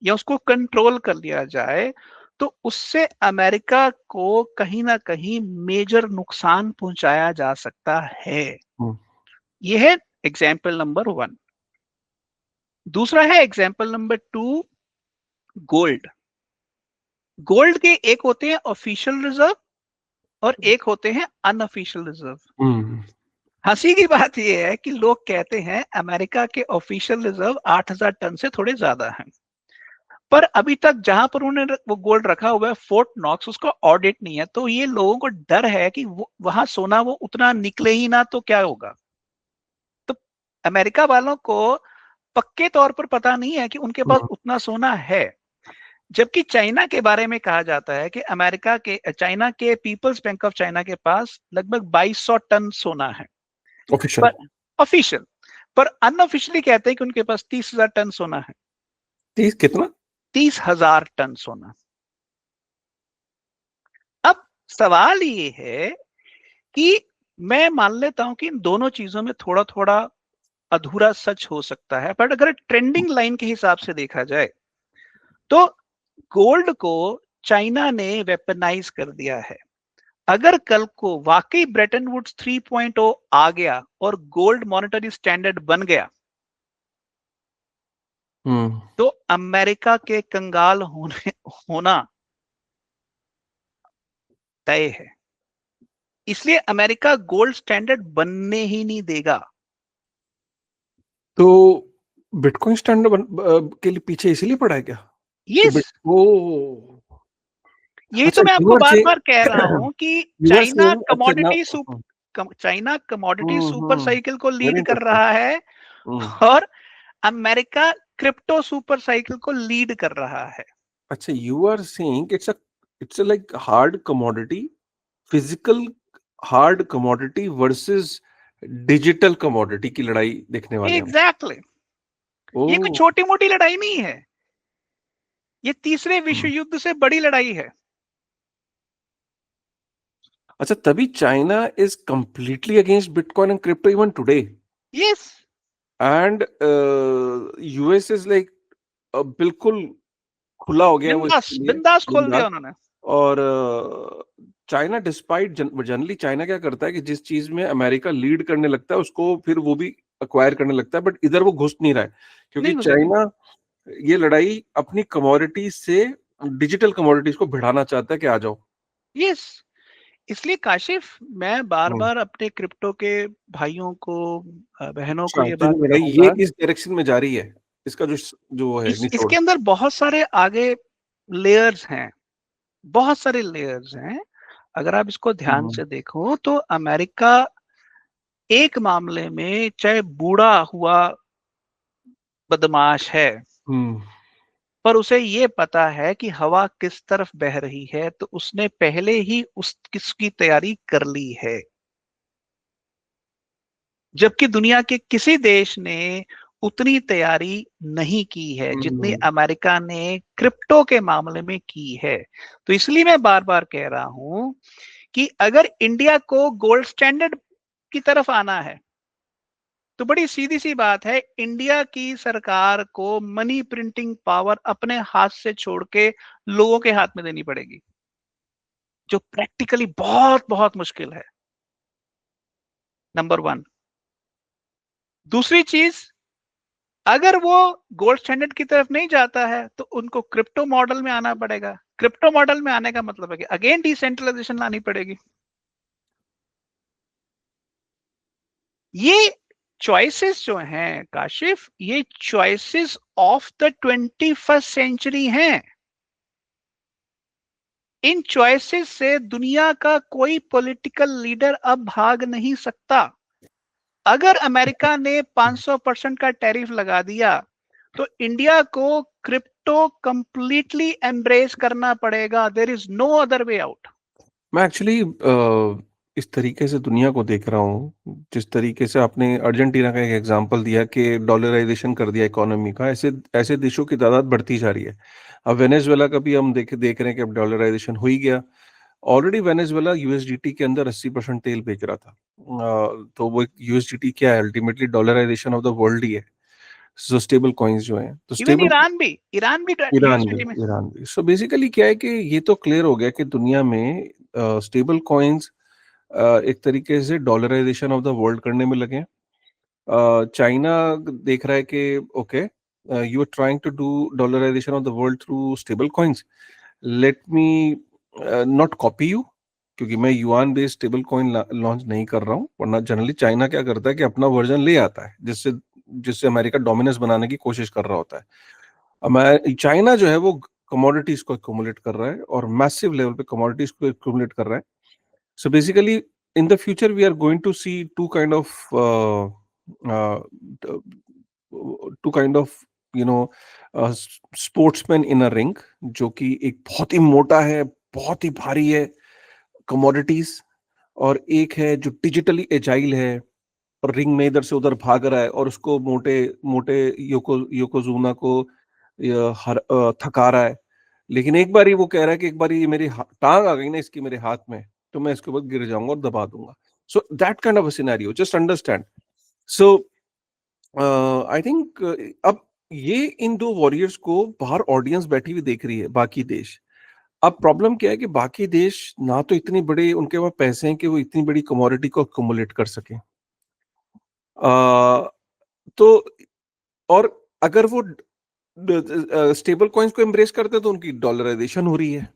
या उसको कंट्रोल कर लिया जाए, तो उससे अमेरिका को कहीं ना कहीं मेजर नुकसान पहुंचाया जा सकता है। यह है एग्जाम्पल नंबर 1। दूसरा है एग्जाम्पल नंबर 2, गोल्ड। गोल्ड के एक होते हैं ऑफिशियल रिजर्व और एक होते हैं अनऑफिशियल रिजर्व। हंसी की बात यह है कि लोग कहते हैं अमेरिका के ऑफिशियल रिजर्व 8000 टन से थोड़े ज्यादा हैं, पर अभी तक जहां पर उन्होंने वो गोल्ड रखा हुआ है फोर्ट नॉक्स, उसका ऑडिट नहीं है। तो ये लोगों को डर है कि वहां सोना वो उतना निकले ही ना, तो क्या होगा? तो अमेरिका वालों को पक्के तौर पर पता नहीं है कि उनके पास उतना सोना है। जबकि चाइना के बारे में कहा जाता है कि चाइना के पीपल्स बैंक ऑफ चाइना के पास लगभग 2200 टन सोना है ऑफिशियल, पर अनऑफिशियली कहते हैं कि उनके पास 30,000 टन सोना है। 30 कितना? 30,000 टन सोना। अब सवाल ये है कि मैं मान लेता हूं कि इन दोनों चीजों में थोड़ा थोड़ा अधूरा सच हो सकता है, बट अगर ट्रेंडिंग लाइन के हिसाब से देखा जाए, तो गोल्ड को चाइना ने वेपनाइज कर दिया है। अगर कल को वाकई ब्रेटन वुड्स 3.0 आ गया और गोल्ड मॉनेटरी स्टैंडर्ड बन गया, तो अमेरिका के कंगाल होना तय है। इसलिए अमेरिका गोल्ड स्टैंडर्ड बनने ही नहीं देगा। तो बिटकॉइन स्टैंडर्ड के लिए पीछे इसीलिए पड़ा है क्या? यस, यही अच्छा, तो मैं यू आपको आर बार सेइंग बार कह रहा हूं कि यू आर चाइना सेइंग अच्छा commodity now China commodity super cycle को वेरी लीड कर इंटरेस्टिंग। रहा है और अमेरिका क्रिप्टो सुपर साइकिल को लीड कर रहा है। अच्छा, you are saying it's like hard commodity, physical hard commodity versus digital commodity की लड़ाई देखने वाले हम। एग्जैक्टली, ये कोई ओह, छोटी मोटी लड़ाई नहीं है, ये तीसरे विश्व युद्ध से बड़ी लड़ाई है। अच्छा, तभी China is completely against bitcoin and crypto even today, yes, and US is like बिल्कुल खुला हो गया है वो बिंदास इसके लिए, बिंदास खोल बिंदास। दिया उन्होंने। और चाइना डिस्पाइट जनरली चाइना क्या करता है कि जिस चीज में अमेरिका लीड करने लगता है उसको फिर वो भी अक्वायर करने लगता है, बट इधर वो घुस नहीं रहा है क्योंकि नहीं गुजर रही। चाइना ये लड़ाई अपनी कमोडिटी से डिजिटल कमोडिटीज को भिड़ाना चाहता है कि आ जाओ। यस, इसलिए काशिफ मैं बार हम्म। बार अपने क्रिप्टो के भाइयों को, बहनों को अच्छा, ये तो बात ये लड़ाई ये कहूंगा, इस डायरेक्शन में जा रही है, इसका जो जो है निचोड़। इसके अंदर बहुत सारे आगे लेयर्स हैं, बहुत सारे लेयर्स हैं। अगर आप इसको ध्यान हम्म। से देखो तो अमेरिका एक मामले में चाहे बूढ़ा हुआ बदमाश है, हम्म। पर उसे ये पता है कि हवा किस तरफ बह रही है, तो उसने पहले ही उस किसकी तैयारी कर ली है। जबकि दुनिया के किसी देश ने उतनी तैयारी नहीं की है जितनी हम्म। अमेरिका ने क्रिप्टो के मामले में की है। तो इसलिए मैं बार बार कह रहा हूं कि अगर इंडिया को गोल्ड स्टैंडर्ड की तरफ आना है, तो बड़ी सीधी सी बात है, इंडिया की सरकार को मनी प्रिंटिंग पावर अपने हाथ से छोड़ के लोगों के हाथ में देनी पड़ेगी, जो प्रैक्टिकली बहुत बहुत मुश्किल है। Number one. दूसरी चीज, अगर वो गोल्ड स्टैंडर्ड की तरफ नहीं जाता है तो उनको क्रिप्टो मॉडल में आना पड़ेगा। क्रिप्टो मॉडल में आने का मतलब है कि अगेन डिसेंट्रलाइजेशन लानी पड़ेगी। ये चॉइसेस जो हैं काशिफ, ये choices of the 21st century हैं। इन चॉइसेस से दुनिया का कोई पॉलिटिकल लीडर अब भाग नहीं सकता। अगर अमेरिका ने 500% का टैरिफ लगा दिया तो इंडिया को क्रिप्टो कंप्लीटली एम्ब्रेस करना पड़ेगा। There is no other way out. मैं एक्चुअली इस तरीके से दुनिया को देख रहा हूँ, जिस तरीके से आपने अर्जेंटीना का एक एग्जांपल दिया कि डॉलराइजेशन कर दिया इकोनॉमी का, ऐसे ऐसे देशों की तादाद बढ़ती जा रही है। अब वेनेजुएला का भी हम देख रहे हैं कि अब डॉलराइजेशन हो ही गया। ऑलरेडी वेनेजुएला यूएसडीटी के अंदर 80% तेल बेच रहा था। तो वो यूएसडीटी क्या है, ultimately dollarization of the world ही है। सो स्टेबल कॉइन्स जो हैं, तो इवन स्टेबल ईरान भी ईरान भी, यूएसडीटी में। ईरान भी। सो बेसिकली क्या है कि ये तो क्लियर हो गया कि दुनिया में स्टेबल कॉइन्स एक तरीके से डॉलराइजेशन ऑफ द वर्ल्ड करने में लगे हैं। चाइना देख रहा है कि okay, you are trying to do dollarization of the world through stable coins, let me not copy you, क्योंकि मैं yuan based stable coin launch नहीं कर रहा हूँ। वरना जनरली चाइना क्या करता है कि अपना वर्जन ले आता है, जिससे जिससे अमेरिका डोमिनेंस बनाने की कोशिश कर रहा होता है। चाइना जो है वो कमोडिटीज को एक्यूमुलेट कर रहा है और मैसिव लेवल पे कमोडिटीज को एक्यूमुलेट कर रहा है। So basically, in the future, we are going to see uh, two kind of you know sportsmen in a ring, जो कि एक बहुत ही मोटा है, बहुत ही भारी है कमोडिटीज, और एक है जो डिजिटली एजाइल है और रिंग में इधर से उधर भाग रहा है और उसको मोटे मोटे योकोजुना को थका रहा है। लेकिन एक बार ही वो कह रहा है कि एक बार ये मेरी टांग आ गई ना इसकी मेरे हाथ में, तो मैं इसके बाद गिर जाऊंगा और दबा दूंगा। So that kind of scenario, just understand. So I think अब ये इन दो वॉरियर्स को बाहर ऑडियंस बैठी हुई देख रही है, बाकी देश। अब प्रॉब्लम क्या है कि बाकी देश ना तो इतने बड़े उनके पास पैसे हैं कि वो इतनी बड़ी कमोडिटी को अक्यूमुलेट कर सके। तो और अगर वो स्टेबल कॉइन्स को एम्ब्रेस करते हैं तो उनकी डॉलराइजेशन हो रही है।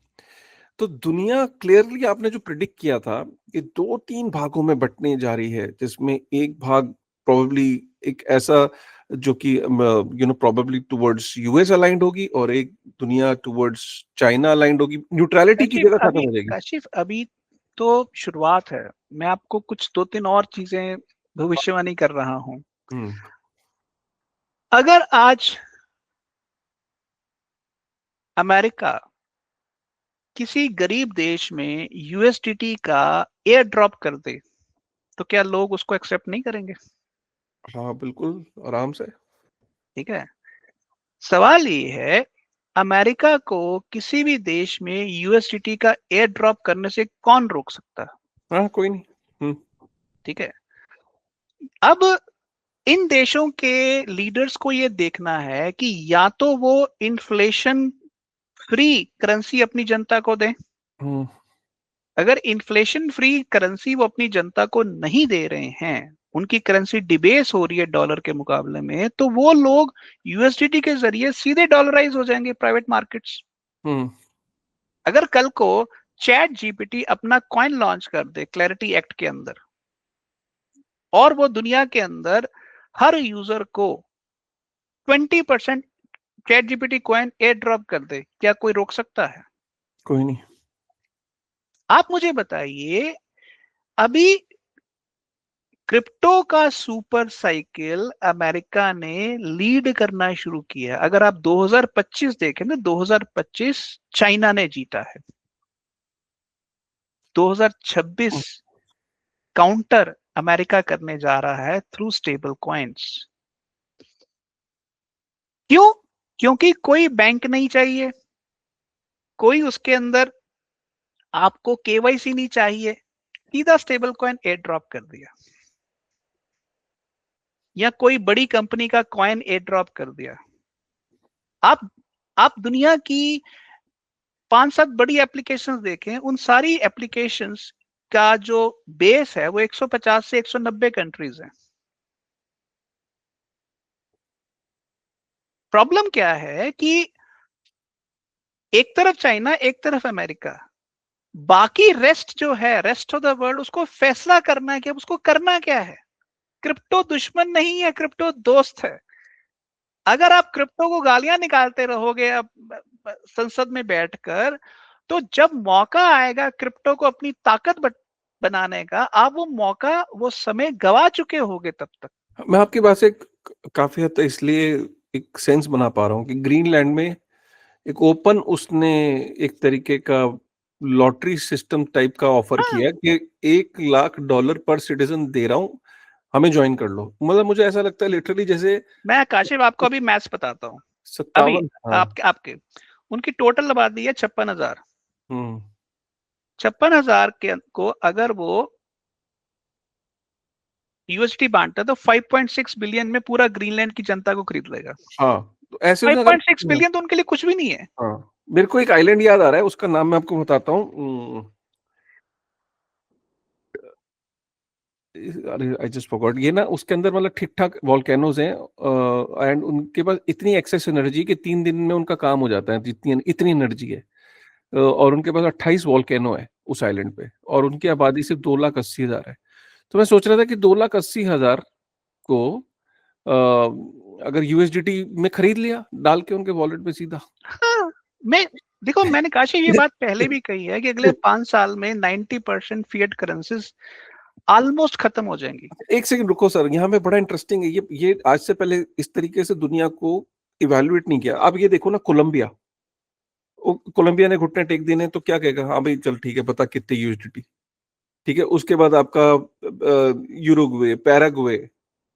तो दुनिया क्लियरली आपने जो प्रिडिक्ट किया था कि 2-3 भागों में बंटने जा रही है, जिसमें एक भाग प्रोबेबली एक ऐसा जो कि प्रोबेबली टुवर्ड्स यूएस अलाइंड होगी और एक दुनिया टुवर्ड्स चाइना अलाइंड होगी, न्यूट्रलिटी की जगह खत्म हो जाएगी। काशिफ अभी तो शुरुआत है, मैं आपको कुछ 2-3 और चीजें भविष्यवाणी कर रहा हूं। अगर आज अमेरिका किसी गरीब देश में यूएसडीटी का एयर ड्रॉप कर दे तो क्या लोग उसको एक्सेप्ट नहीं करेंगे? हाँ बिल्कुल, आराम से। ठीक है, सवाल ये है, अमेरिका को किसी भी देश में यूएसडीटी का एयर ड्रॉप करने से कौन रोक सकता है? हाँ कोई नहीं। ठीक है, अब इन देशों के लीडर्स को ये देखना है कि या तो वो इन्फ्लेशन फ्री करेंसी अपनी जनता को दें। अगर इन्फ्लेशन फ्री करेंसी वो अपनी जनता को नहीं दे रहे हैं, उनकी करेंसी डिबेस हो रही है डॉलर के मुकाबले में, तो वो लोग यूएसडीटी के जरिए सीधे डॉलराइज हो जाएंगे प्राइवेट मार्केट्स। अगर कल को चैट जीपीटी अपना कॉइन लॉन्च कर दे क्लैरिटी एक्ट के अंदर और वो दुनिया के अंदर हर यूजर को 20% chat GPT coin air drop कर दे, क्या कोई रोक सकता है? कोई नहीं। आप मुझे बताइए, अभी क्रिप्टो का सुपर साइकिल अमेरिका ने लीड करना शुरू किया। अगर आप 2025 देखें ना, 2025 चाइना ने जीता है, 2026 काउंटर अमेरिका करने जा रहा है थ्रू स्टेबल कॉइन्स। क्यों? क्योंकि कोई बैंक नहीं चाहिए, कोई उसके अंदर आपको केवाईसी नहीं चाहिए, सीधा स्टेबल कॉइन एयर ड्रॉप कर दिया, या कोई बड़ी कंपनी का कॉइन एयर ड्रॉप कर दिया। आप दुनिया की 5-7 बड़ी एप्लीकेशंस देखें, उन सारी एप्लीकेशंस का जो बेस है वो 150 से 190 कंट्रीज है। प्रॉब्लम क्या है कि एक तरफ चाइना, एक तरफ अमेरिका, बाकी रेस्ट जो है, रेस्ट ऑफ द वर्ल्ड, उसको फैसला करना है कि अब उसको करना क्या है। क्रिप्टो दुश्मन नहीं है, क्रिप्टो दोस्त है। अगर आप क्रिप्टो को गालियां निकालते रहोगे अब संसद में बैठकर, तो जब मौका आएगा क्रिप्टो को अपनी ताकत बनाने का, आप वो मौका, वो समय गवा चुके होगे तब तक। मैं आपकी बात से काफी हद तक इसलिए एक सेंस बना पा रहा हूँ कि ग्रीनलैंड में एक ओपन उसने एक तरीके का लॉटरी सिस्टम टाइप का ऑफर किया कि $1 लाख पर सिटीजन दे रहा हूँ, हमें ज्वाइन कर लो। मतलब मुझे ऐसा लगता है लिटरली जैसे, मैं काशिफ आपको अभी मैथ्स बताता हूँ। 57, हाँ। आपके उनकी टोटल आबादी है 56,000। 56,000 को अगर वो यूएसडी बांटता तो 5.6 बिलियन में पूरा ग्रीनलैंड की जनता को खरीद लेगा। हाँ, तो ऐसे 5.6 बिलियन तो उनके लिए कुछ भी नहीं है। हाँ, मेरे को एक आइलैंड याद आ रहा है, उसका नाम मैं आपको बताता हूँ। I just forgot. ये ना उसके अंदर मतलब ठीक ठाक वॉल्केनोज हैं एंड उनके पास इतनी एक्सेस एनर्जी कि 3 दिन में उनका काम हो जाता है, जितनी इतनी एनर्जी है। और उनके पास 28 वॉल्केनो है उस आइलैंड पे, और उनकी आबादी सिर्फ 2,80,000 है। तो मैं सोच रहा था कि 2,80,000 को अगर यूएसडीटी में खरीद लिया, डाल के उनके वॉलेट पे सीधा। हाँ, देखो मैंने काशी ये बात पहले भी कही है कि अगले 5 साल में 90% फिएट करेंसीज ऑलमोस्ट खत्म हो जाएंगी। एक सेकंड रुको सर, यहाँ पे बड़ा इंटरेस्टिंग है ये आज से पहले इस तरीके से दुनिया को इवेल्युएट नहीं किया। अब ये देखो ना, कोलंबिया ने घुटने टेक देने तो क्या कहेगा, हाँ भाई चल ठीक है, बता कितने यूएसडीटी। ठीक है, उसके बाद आपका यूरुग्वे, पैराग्वे,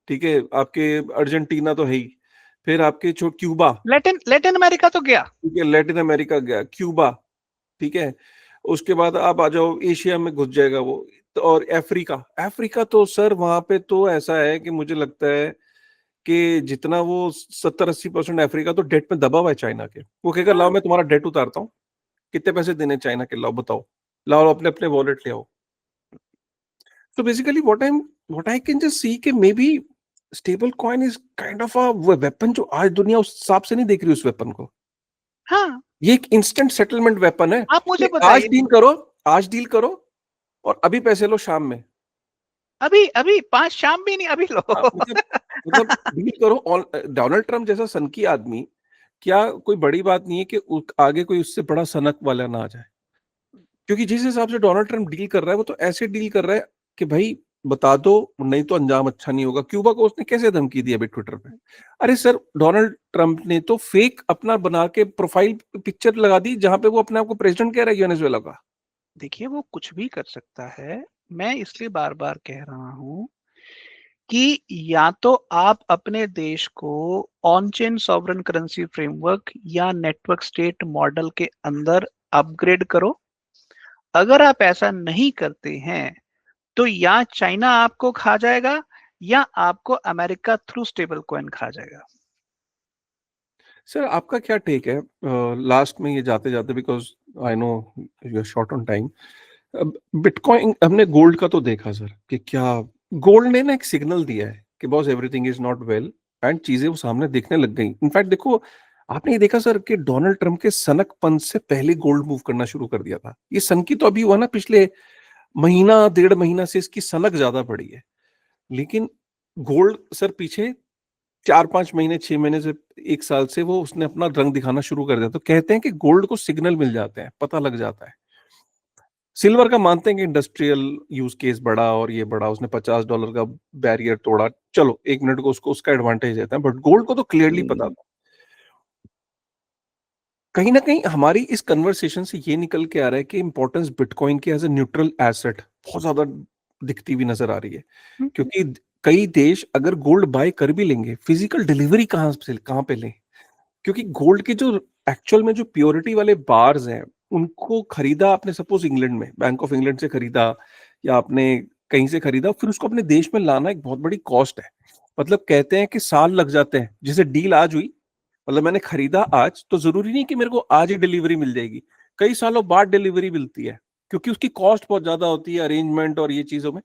ठीक है, आपके अर्जेंटीना तो है ही, फिर आपके क्यूबा, लैटिन अमेरिका तो गया, ठीक है, लैटिन अमेरिका गया, क्यूबा, ठीक है, उसके बाद आप आ जाओ एशिया में घुस जाएगा वो। तो और अफ्रीका, अफ्रीका तो सर वहां पे तो ऐसा है कि मुझे लगता है कि जितना वो 70-80% अफ्रीका तो डेट में दबा हुआ है चाइना के। वो कहेगा लाओ मैं तुम्हारा डेट उतारता हूँ, कितने पैसे देने चाइना के, लाओ बताओ, लाओ अपने अपने वॉलेट ले आओ। तो basically what I can just see कि may be stablecoin is kind of a weapon जो आज दुनिया उस हिसाब से नहीं देख रही उस वेपन को। हाँ, ये एक इंस्टेंट सेटलमेंट वेपन है आप मुझे कि आज बताइए, डील करो, आज डील करो और अभी पैसे लो शाम में। अभी अभी 5 शाम भी नहीं, अभी लो। मतलब डील करो। डोनाल्ड ट्रम्प जैसा सनकी आदमी, क्या कोई बड़ी बात नहीं है कि आगे कोई उससे बड़ा सनक वाला ना आ जाए, क्योंकि जिस हिसाब से डोनाल्ड ट्रम्प डील कर रहा है वो तो ऐसे डील कर रहा है कि भाई बता दो, नहीं तो अंजाम अच्छा नहीं होगा। क्यूबा को उसने कैसे धमकी दी अभी ट्विटर पे? अरे सर, डोनाल्ड ट्रम्प ने तो फेक अपना बना के प्रोफाइल पिक्चर लगा दी जहां पे वो अपने आप को प्रेसिडेंट कह रहा है वेनेजुएला का। देखिए, वो कुछ भी कर सकता है। मैं इसलिए बार बार कह रहा हूं कि या तो आप अपने देश को on chain sovereign currency framework या नेटवर्क स्टेट मॉडल के अंदर अपग्रेड करो। अगर आप ऐसा नहीं करते हैं तो या चाइना आपको खा जाएगा या आपको अमेरिका थ्रू स्टेबल कॉइन खा जाएगा। सर आपका क्या टेक है लास्ट में ये जाते जाते, because I know you are short on time. Bitcoin, हमने गोल्ड का तो देखा सर कि क्या गोल्ड ने ना एक सिग्नल दिया है कि boss everything is not well, and चीजें वो सामने दिखने लग गई। इनफैक्ट देखो, आपने ये देखा सर कि डोनाल्ड ट्रम्प के सनकपन से पहले गोल्ड मूव करना शुरू कर दिया था। ये सनकी तो अभी हुआ ना, पिछले महीना 1.5 महीना से इसकी सनक ज्यादा बढ़ी है, लेकिन गोल्ड सर पीछे 4-5 महीने 6 महीने से 1 साल से वो उसने अपना रंग दिखाना शुरू कर दिया। तो कहते हैं कि गोल्ड को सिग्नल मिल जाते हैं, पता लग जाता है। सिल्वर का मानते हैं कि इंडस्ट्रियल यूज केस बढ़ा और ये बढ़ा, उसने $50 का बैरियर तोड़ा, चलो 1 मिनट को उसको उसका एडवांटेज देता है, बट गोल्ड को तो क्लियरली पता था। कहीं ना कहीं हमारी इस कन्वर्सेशन से ये निकल के आ रहा है कि इंपॉर्टेंस बिटकॉइन की एज ए न्यूट्रल एसेट बहुत ज्यादा दिखती हुई नजर आ रही है, क्योंकि कई देश अगर गोल्ड बाय कर भी लेंगे, फिजिकल डिलीवरी कहाँ पे लें? क्योंकि गोल्ड के जो एक्चुअल में जो प्योरिटी वाले बार्स हैं, उनको खरीदा आपने सपोज इंग्लैंड में, बैंक ऑफ इंग्लैंड से खरीदा या आपने कहीं से खरीदा, फिर उसको अपने देश में लाना एक बहुत बड़ी कॉस्ट है। मतलब कहते हैं कि साल लग जाते हैं। जैसे डील आज हुई, मतलब मैंने खरीदा आज, तो जरूरी नहीं कि मेरे को आज ही डिलीवरी मिल जाएगी, कई सालों बाद डिलीवरी मिलती है, क्योंकि उसकी कॉस्ट बहुत ज्यादा होती है अरेंजमेंट और ये चीजों में।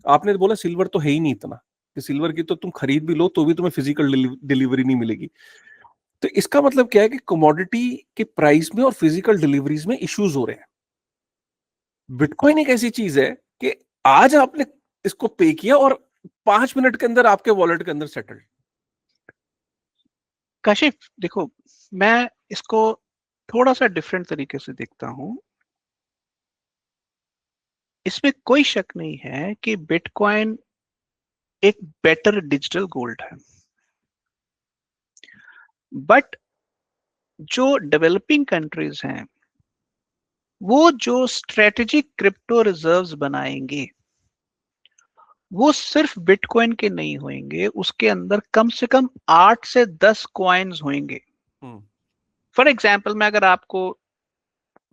आपने बोला सिल्वर तो है ही नहीं इतना, कि सिल्वर की तो तुम खरीद भी लो तो भी तुम्हें फिजिकल डिलीवरी नहीं मिलेगी। तो इसका मतलब क्या है कि कमोडिटी के प्राइस में और फिजिकल डिलीवरीज में इश्यूज हो रहे हैं। बिटकॉइन एक ऐसी चीज है कि आज आपने इसको पे किया और 5 मिनट के अंदर आपके वॉलेट के अंदर सेटल। काशिफ, देखो, मैं इसको थोड़ा सा डिफरेंट तरीके से देखता हूं। इसमें कोई शक नहीं है कि बिटकॉइन एक बेटर डिजिटल गोल्ड है, बट जो डेवलपिंग कंट्रीज हैं वो जो स्ट्रेटेजिक क्रिप्टो रिजर्व्स बनाएंगे वो सिर्फ बिटकॉइन के नहीं होंगे, उसके अंदर कम से कम 8 से 10 कॉइन्स होंगे। फॉर एग्जाम्पल, मैं अगर आपको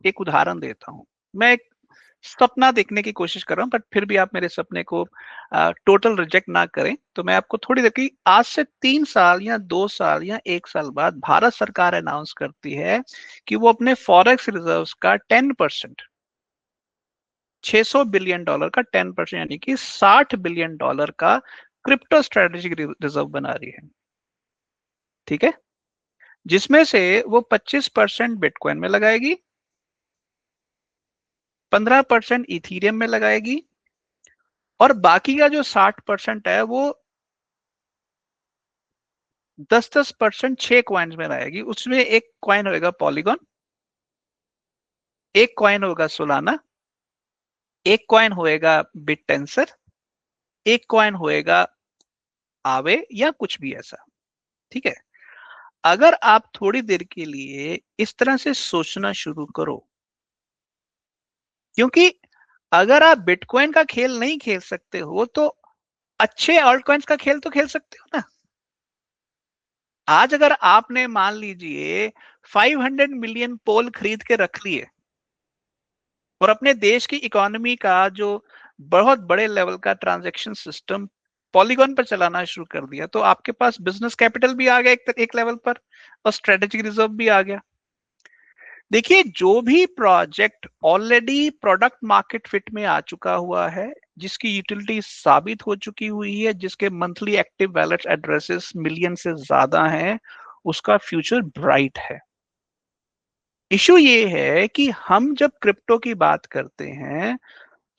एक उदाहरण देता हूं, मैं एक सपना देखने की कोशिश कर रहा हूं, बट फिर भी आप मेरे सपने को टोटल रिजेक्ट ना करें, तो मैं आपको थोड़ी देर की, आज से 3 साल या 2 साल या 1 साल बाद भारत सरकार अनाउंस करती है कि वो अपने फॉरेक्स रिजर्व्स का 10%, $600 बिलियन का 10%, यानी कि $60 बिलियन का क्रिप्टो स्ट्रेटेजिक रिजर्व बना रही है। ठीक है, जिसमें से वो 25% बिटकॉइन में लगाएगी, 15% इथीरियम में लगाएगी, और बाकी का जो 60% है वो 10-10% 6 कॉइन्स में रहेगी। उसमें एक कॉइन होगा पॉलीगॉन, एक कॉइन होगा सोलाना, एक कॉइन होएगा बिटटेंसर, एक कॉइन होएगा आवे, या कुछ भी ऐसा। ठीक है, अगर आप थोड़ी देर के लिए इस तरह से सोचना शुरू करो, क्योंकि अगर आप बिटकॉइन का खेल नहीं खेल सकते हो तो अच्छे ऑल्ट कॉइन्स का खेल तो खेल सकते हो ना। आज अगर आपने मान लीजिए 500 मिलियन पोल खरीद के रख लिए और अपने देश की इकोनॉमी का जो बहुत बड़े लेवल का ट्रांजैक्शन सिस्टम पॉलीगॉन पर चलाना शुरू कर दिया, तो आपके पास बिजनेस कैपिटल भी आ गया एक लेवल पर, और स्ट्रेटेजिक रिजर्व भी आ गया। देखिए, जो भी project already product market fit में आ चुका हुआ है, जिसकी यूटिलिटी साबित हो चुकी हुई है, जिसके monthly active wallet addresses million से ज्यादा हैं, उसका फ्यूचर ब्राइट है। इशू ये है कि हम जब क्रिप्टो की बात करते हैं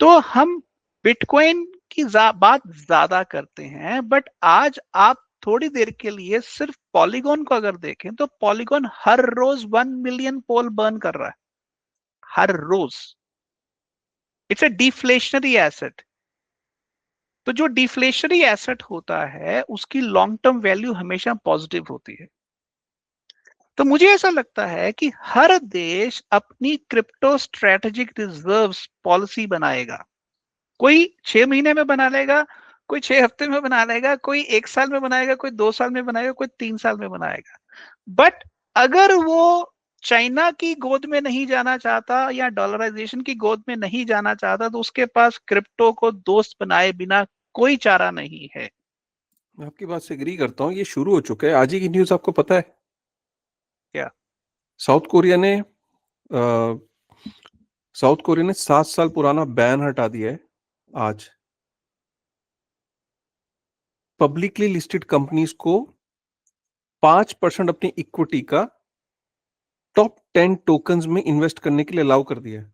तो हम बिटकॉइन की बात ज्यादा करते हैं, बट आज आप थोड़ी देर के लिए सिर्फ पॉलीगॉन को अगर देखें तो पॉलीगॉन हर रोज 1 मिलियन पोल बर्न कर रहा है, हर रोज। It's a deflationary asset. तो जो डिफ्लेशनरी एसेट होता है उसकी लॉन्ग टर्म वैल्यू हमेशा पॉजिटिव होती है। तो मुझे ऐसा लगता है कि हर देश अपनी क्रिप्टो स्ट्रेटेजिक रिजर्व्स पॉलिसी बनाएगा। कोई 6 महीने में बना लेगा, कोई 6 हफ्ते में बना लेगा, कोई 1 साल में बनाएगा, कोई 2 साल में बनाएगा, कोई 3 साल में बनाएगा। बट अगर वो चाइना की गोद में नहीं जाना चाहता या डॉलराइजेशन की गोद में नहीं जाना चाहता तो उसके पास क्रिप्टो को दोस्त बनाए बिना कोई चारा नहीं है। मैं आपकी बात से एग्री करता हूँ। ये शुरू हो चुका है। आज ही की न्यूज आपको पता है? क्या? साउथ कोरिया ने 7 साल पुराना बैन हटा दिया है आज। पब्लिकली लिस्टेड कंपनीज को 5% अपनी इक्विटी का टॉप 10 टोकन्स में इन्वेस्ट करने के लिए अलाउ कर दिया है।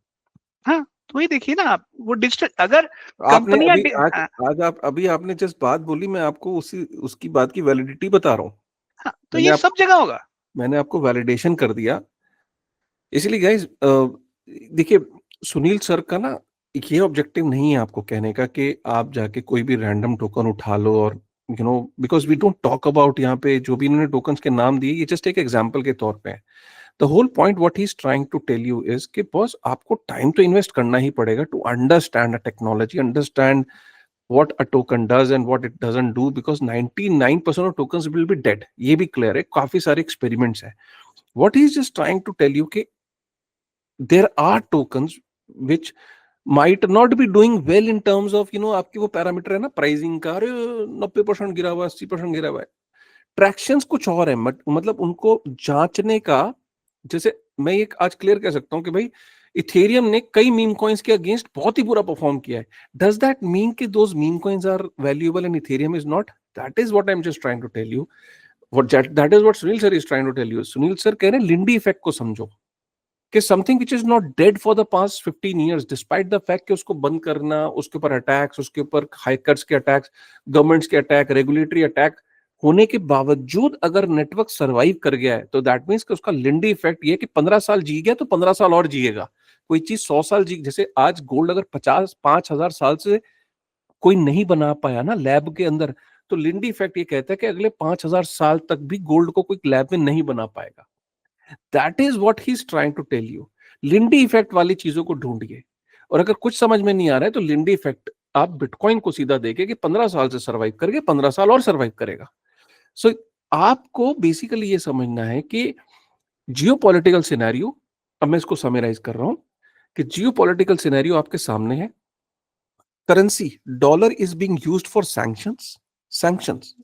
हाँ, तो वही देखिए ना आप, वो डिजिटल अगर आपने कंपनियां अभी आज हाँ, आज आप अभी आपने जिस बात बोली, मैं आपको उसकी बात की वैलिडिटी बता रहा हूँ। हाँ, तो ये सब जगह होगा। मैंने आपको वैलिडेशन कर दिया। इसलिए गाइस, देखिए, सुनील सर का ना ये ऑब्जेक्टिव नहीं है आपको कहने का कि आप जाके कोई भी रैंडम टोकन उठा लो और because we don't talk about यहाँ पे जो भी इन्होंने टोकन्स के नाम दिए, ये जस्ट एक एग्जांपल के तौर पे है। The whole point what he is trying to tell you is कि बॉस, आपको टाइम तो इन्वेस्ट करना ही पड़ेगा to understand a technology, understand what a token does and what it doesn't do, because 99% of tokens will be dead. ये भी क्लियर है, काफी सारे एक्सपेरिमेंट्स है। what he is just trying to tell you कि there are tokens which might not be doing well in terms of आपकी वो पैरामीटर है ना प्राइसिंग का, अरे 90% गिरा हुआ, 80% गिरा हुआ है। ट्रैक्शंस कुछ और है, मतलब उनको जांचने का, जैसे मैं एक आज क्लियर कह सकता हूँ कि भाई इथेरियम ने कई मीम कॉइन्स के अगेंस्ट बहुत ही बुरा परफॉर्म किया है। डज दैट मीन कि those meme coins are valuable and Ethereum is not? That is what I am just trying to tell you. That is what Sunil sir is trying to tell you. Sunil sir कह रहे हैं लिंडी इफेक्ट को समझो कि something which is not dead for the past 15 years, despite the fact कि उसको बंद करना, उसके ऊपर अटैक्स, उसके ऊपर हाइकर्स के अटैक्स, गवर्नमेंट्स के अटैक, रेगुलेटरी अटैक होने के बावजूद अगर नेटवर्क सरवाइव कर गया है तो दैट मीन्स कि उसका लिंडी इफेक्ट ये है कि 15 साल जी गया तो 15 साल और जिएगा। कोई चीज 100 साल जी, जैसे आज गोल्ड अगर 5,000 साल से कोई नहीं बना पाया ना लैब के अंदर, तो लिंडी इफेक्ट ये कहता है कि अगले 5,000 साल तक भी गोल्ड को कोई लैब में नहीं बना पाएगा। That is what he is trying to tell you. Lindy effect वाली चीजों को ढूंढिए, और अगर कुछ समझ में नहीं आ रहा है तो लिंडी इफेक्ट आप बिटकॉइन को सीधा देके कि 15 साल से सर्वाइव करके 15 साल और सर्वाइव करेगा। सो आपको बेसिकली ये समझना है कि जियोपॉलिटिकल सिनेरियो, अब मैं इसको समराइज कर रहा हूं कि जियोपॉलिटिकल सिनेरियो आपके सामने है। Currency dollar is being used for sanctions. Sanctions,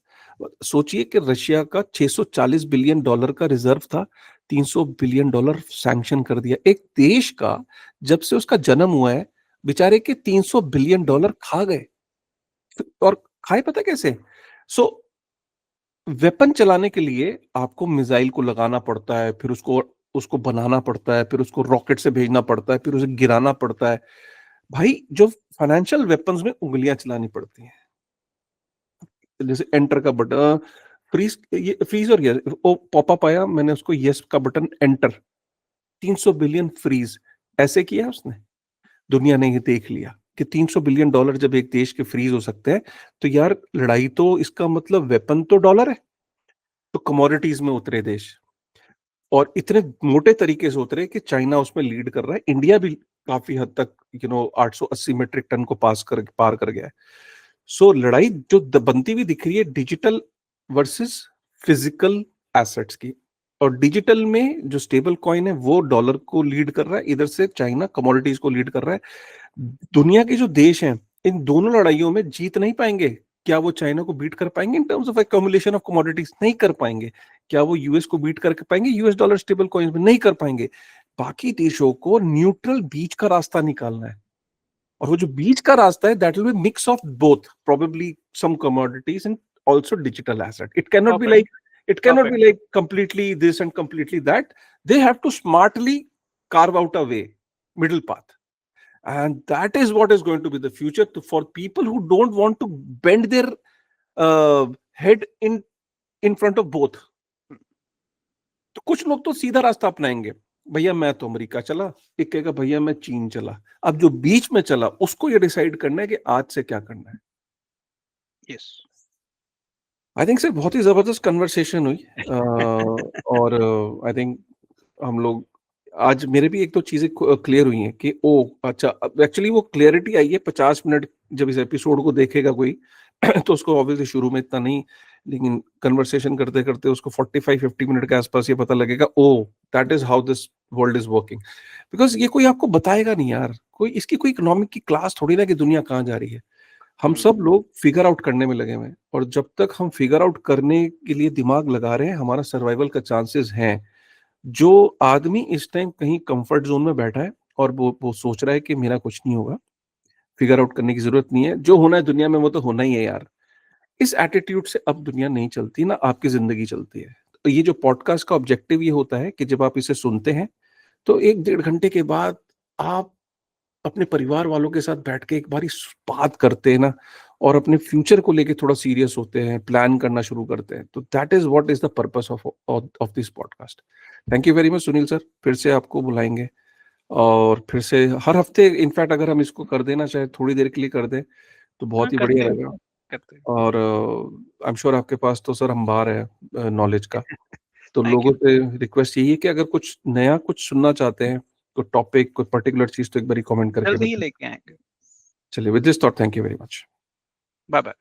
सोचिए कि रशिया का 640 बिलियन डॉलर का रिजर्व था, 300 बिलियन डॉलर सैंक्शन कर दिया। एक देश का जब से उसका जन्म हुआ है, बेचारे के 300 बिलियन डॉलर खा गए। और खाए पता कैसे? सो वेपन चलाने के लिए आपको मिसाइल को लगाना पड़ता है, फिर उसको उसको बनाना पड़ता है, फिर उसको रॉकेट से भेजना पड़ता है, फिर उसे गिराना पड़ता है। भाई, जो फाइनेंशियल वेपन्स में उंगलियां चलानी पड़ती हैं, जैसे एंटर का बटन, फ्रीज, ये फ्रीज और यस, वो पॉपअप आया, मैंने उसको यस का बटन एंटर, 300 बिलियन फ्रीज ऐसे किया उसने। दुनिया ने ये देख लिया कि 300 बिलियन डॉलर जब एक देश के फ्रीज हो सकते हैं, तो यार लड़ाई तो इसका मतलब वेपन तो डॉलर है। तो कमोडिटीज में उतरे देश, और इतने मोटे तरीके से उतरे कि चाइना उसमें लीड कर रहा है, इंडिया भी काफी हद तक 880 मीट्रिक टन को पार कर गया है। सो लड़ाई जो बनती हुई दिख रही है डिजिटल वर्सेस फिजिकल एसेट्स की, और डिजिटल में जो स्टेबल कॉइन है वो डॉलर को लीड कर रहा है, इधर से चाइना कमोडिटीज को लीड कर रहा है। दुनिया के जो देश हैं इन दोनों लड़ाइयों में जीत नहीं पाएंगे। क्या वो चाइना को बीट कर पाएंगे in terms of accumulation of commodities? नहीं कर पाएंगे। क्या वो यूएस को बीट कर पाएंगे यूएस डॉलर स्टेबल कॉइन्स में? नहीं कर पाएंगे। बाकी देशों को न्यूट्रल बीच का रास्ता निकालना है, और वो जो बीच का रास्ता है that will be mix of both, probably some commodities and also digital asset. It cannot be like completely this and completely that. They have to smartly carve out a way, middle path, and that is what is going to be the future for people who don't want to bend their head in front of both. तो कुछ लोग तो सीधा रास्ता अपनाएंगे, भैया मैं तो अमेरिका चला, एक कहेगा भैया मैं चीन चला. अब जो बीच में चला उसको ये डिसाइड करना है कि आज से क्या करना है. यस, आई थिंक सर बहुत ही जबरदस्त कन्वर्सेशन हुई, और आई थिंक हम लोग आज, मेरे भी एक दो चीजें क्लियर हुई हैं कि ओ अच्छा, एक्चुअली वो क्लियरिटी आई है 50 मिनट जब इस एपिसोड को देखेगा कोई तो उसको ऑब्वियसली शुरू में इतना नहीं, लेकिन कन्वर्सेशन करते करते उसको 45-50 मिनट के आसपास ये पता लगेगा, oh that is how this world is working. Because ये कोई आपको बताएगा नहीं यार, कोई इसकी कोई इकोनॉमिक की क्लास थोड़ी ना कि दुनिया कहाँ जा रही है. हम सब लोग फिगर आउट करने में लगे हुए हैं, और जब तक हम फिगर आउट करने के लिए दिमाग लगा रहे हैं हमारा सर्वाइवल का चांसेस हैं. जो आदमी इस टाइम कहीं कंफर्ट जोन में बैठा है और वो सोच रहा है कि मेरा कुछ नहीं होगा, फिगर आउट करने की जरूरत नहीं है, जो होना है दुनिया में वो तो होना ही है यार, इस एटीट्यूड से अब दुनिया नहीं चलती, ना आपकी जिंदगी चलती है. तो ये जो पॉडकास्ट का ऑब्जेक्टिव ये होता है कि जब आप इसे सुनते हैं तो 1-1.5 घंटे के बाद आप अपने परिवार वालों के साथ बैठ के एक बार बात करते हैं ना, और अपने फ्यूचर को लेके थोड़ा सीरियस होते हैं, प्लान करना शुरू करते हैं. तो that is what is the purpose of this podcast. Thank you very much Sunil sir, फिर से आपको बुलाएंगे, और फिर से हर हफ्ते इनफैक्ट अगर हम इसको कर देना चाहे थोड़ी देर के लिए कर दें तो बहुत ही बढ़िया रहेगा. और आई एम श्योर आपके पास तो सर अंबार है नॉलेज का. तो लोगों से रिक्वेस्ट यही है कि अगर कुछ नया कुछ सुनना चाहते हैं, कोई टॉपिक, कोई पर्टिकुलर चीज, तो एक बार कमेंट करके जल्दी ही लेके आएंगे. चलिए, with this thought, thank you very much. Bye bye.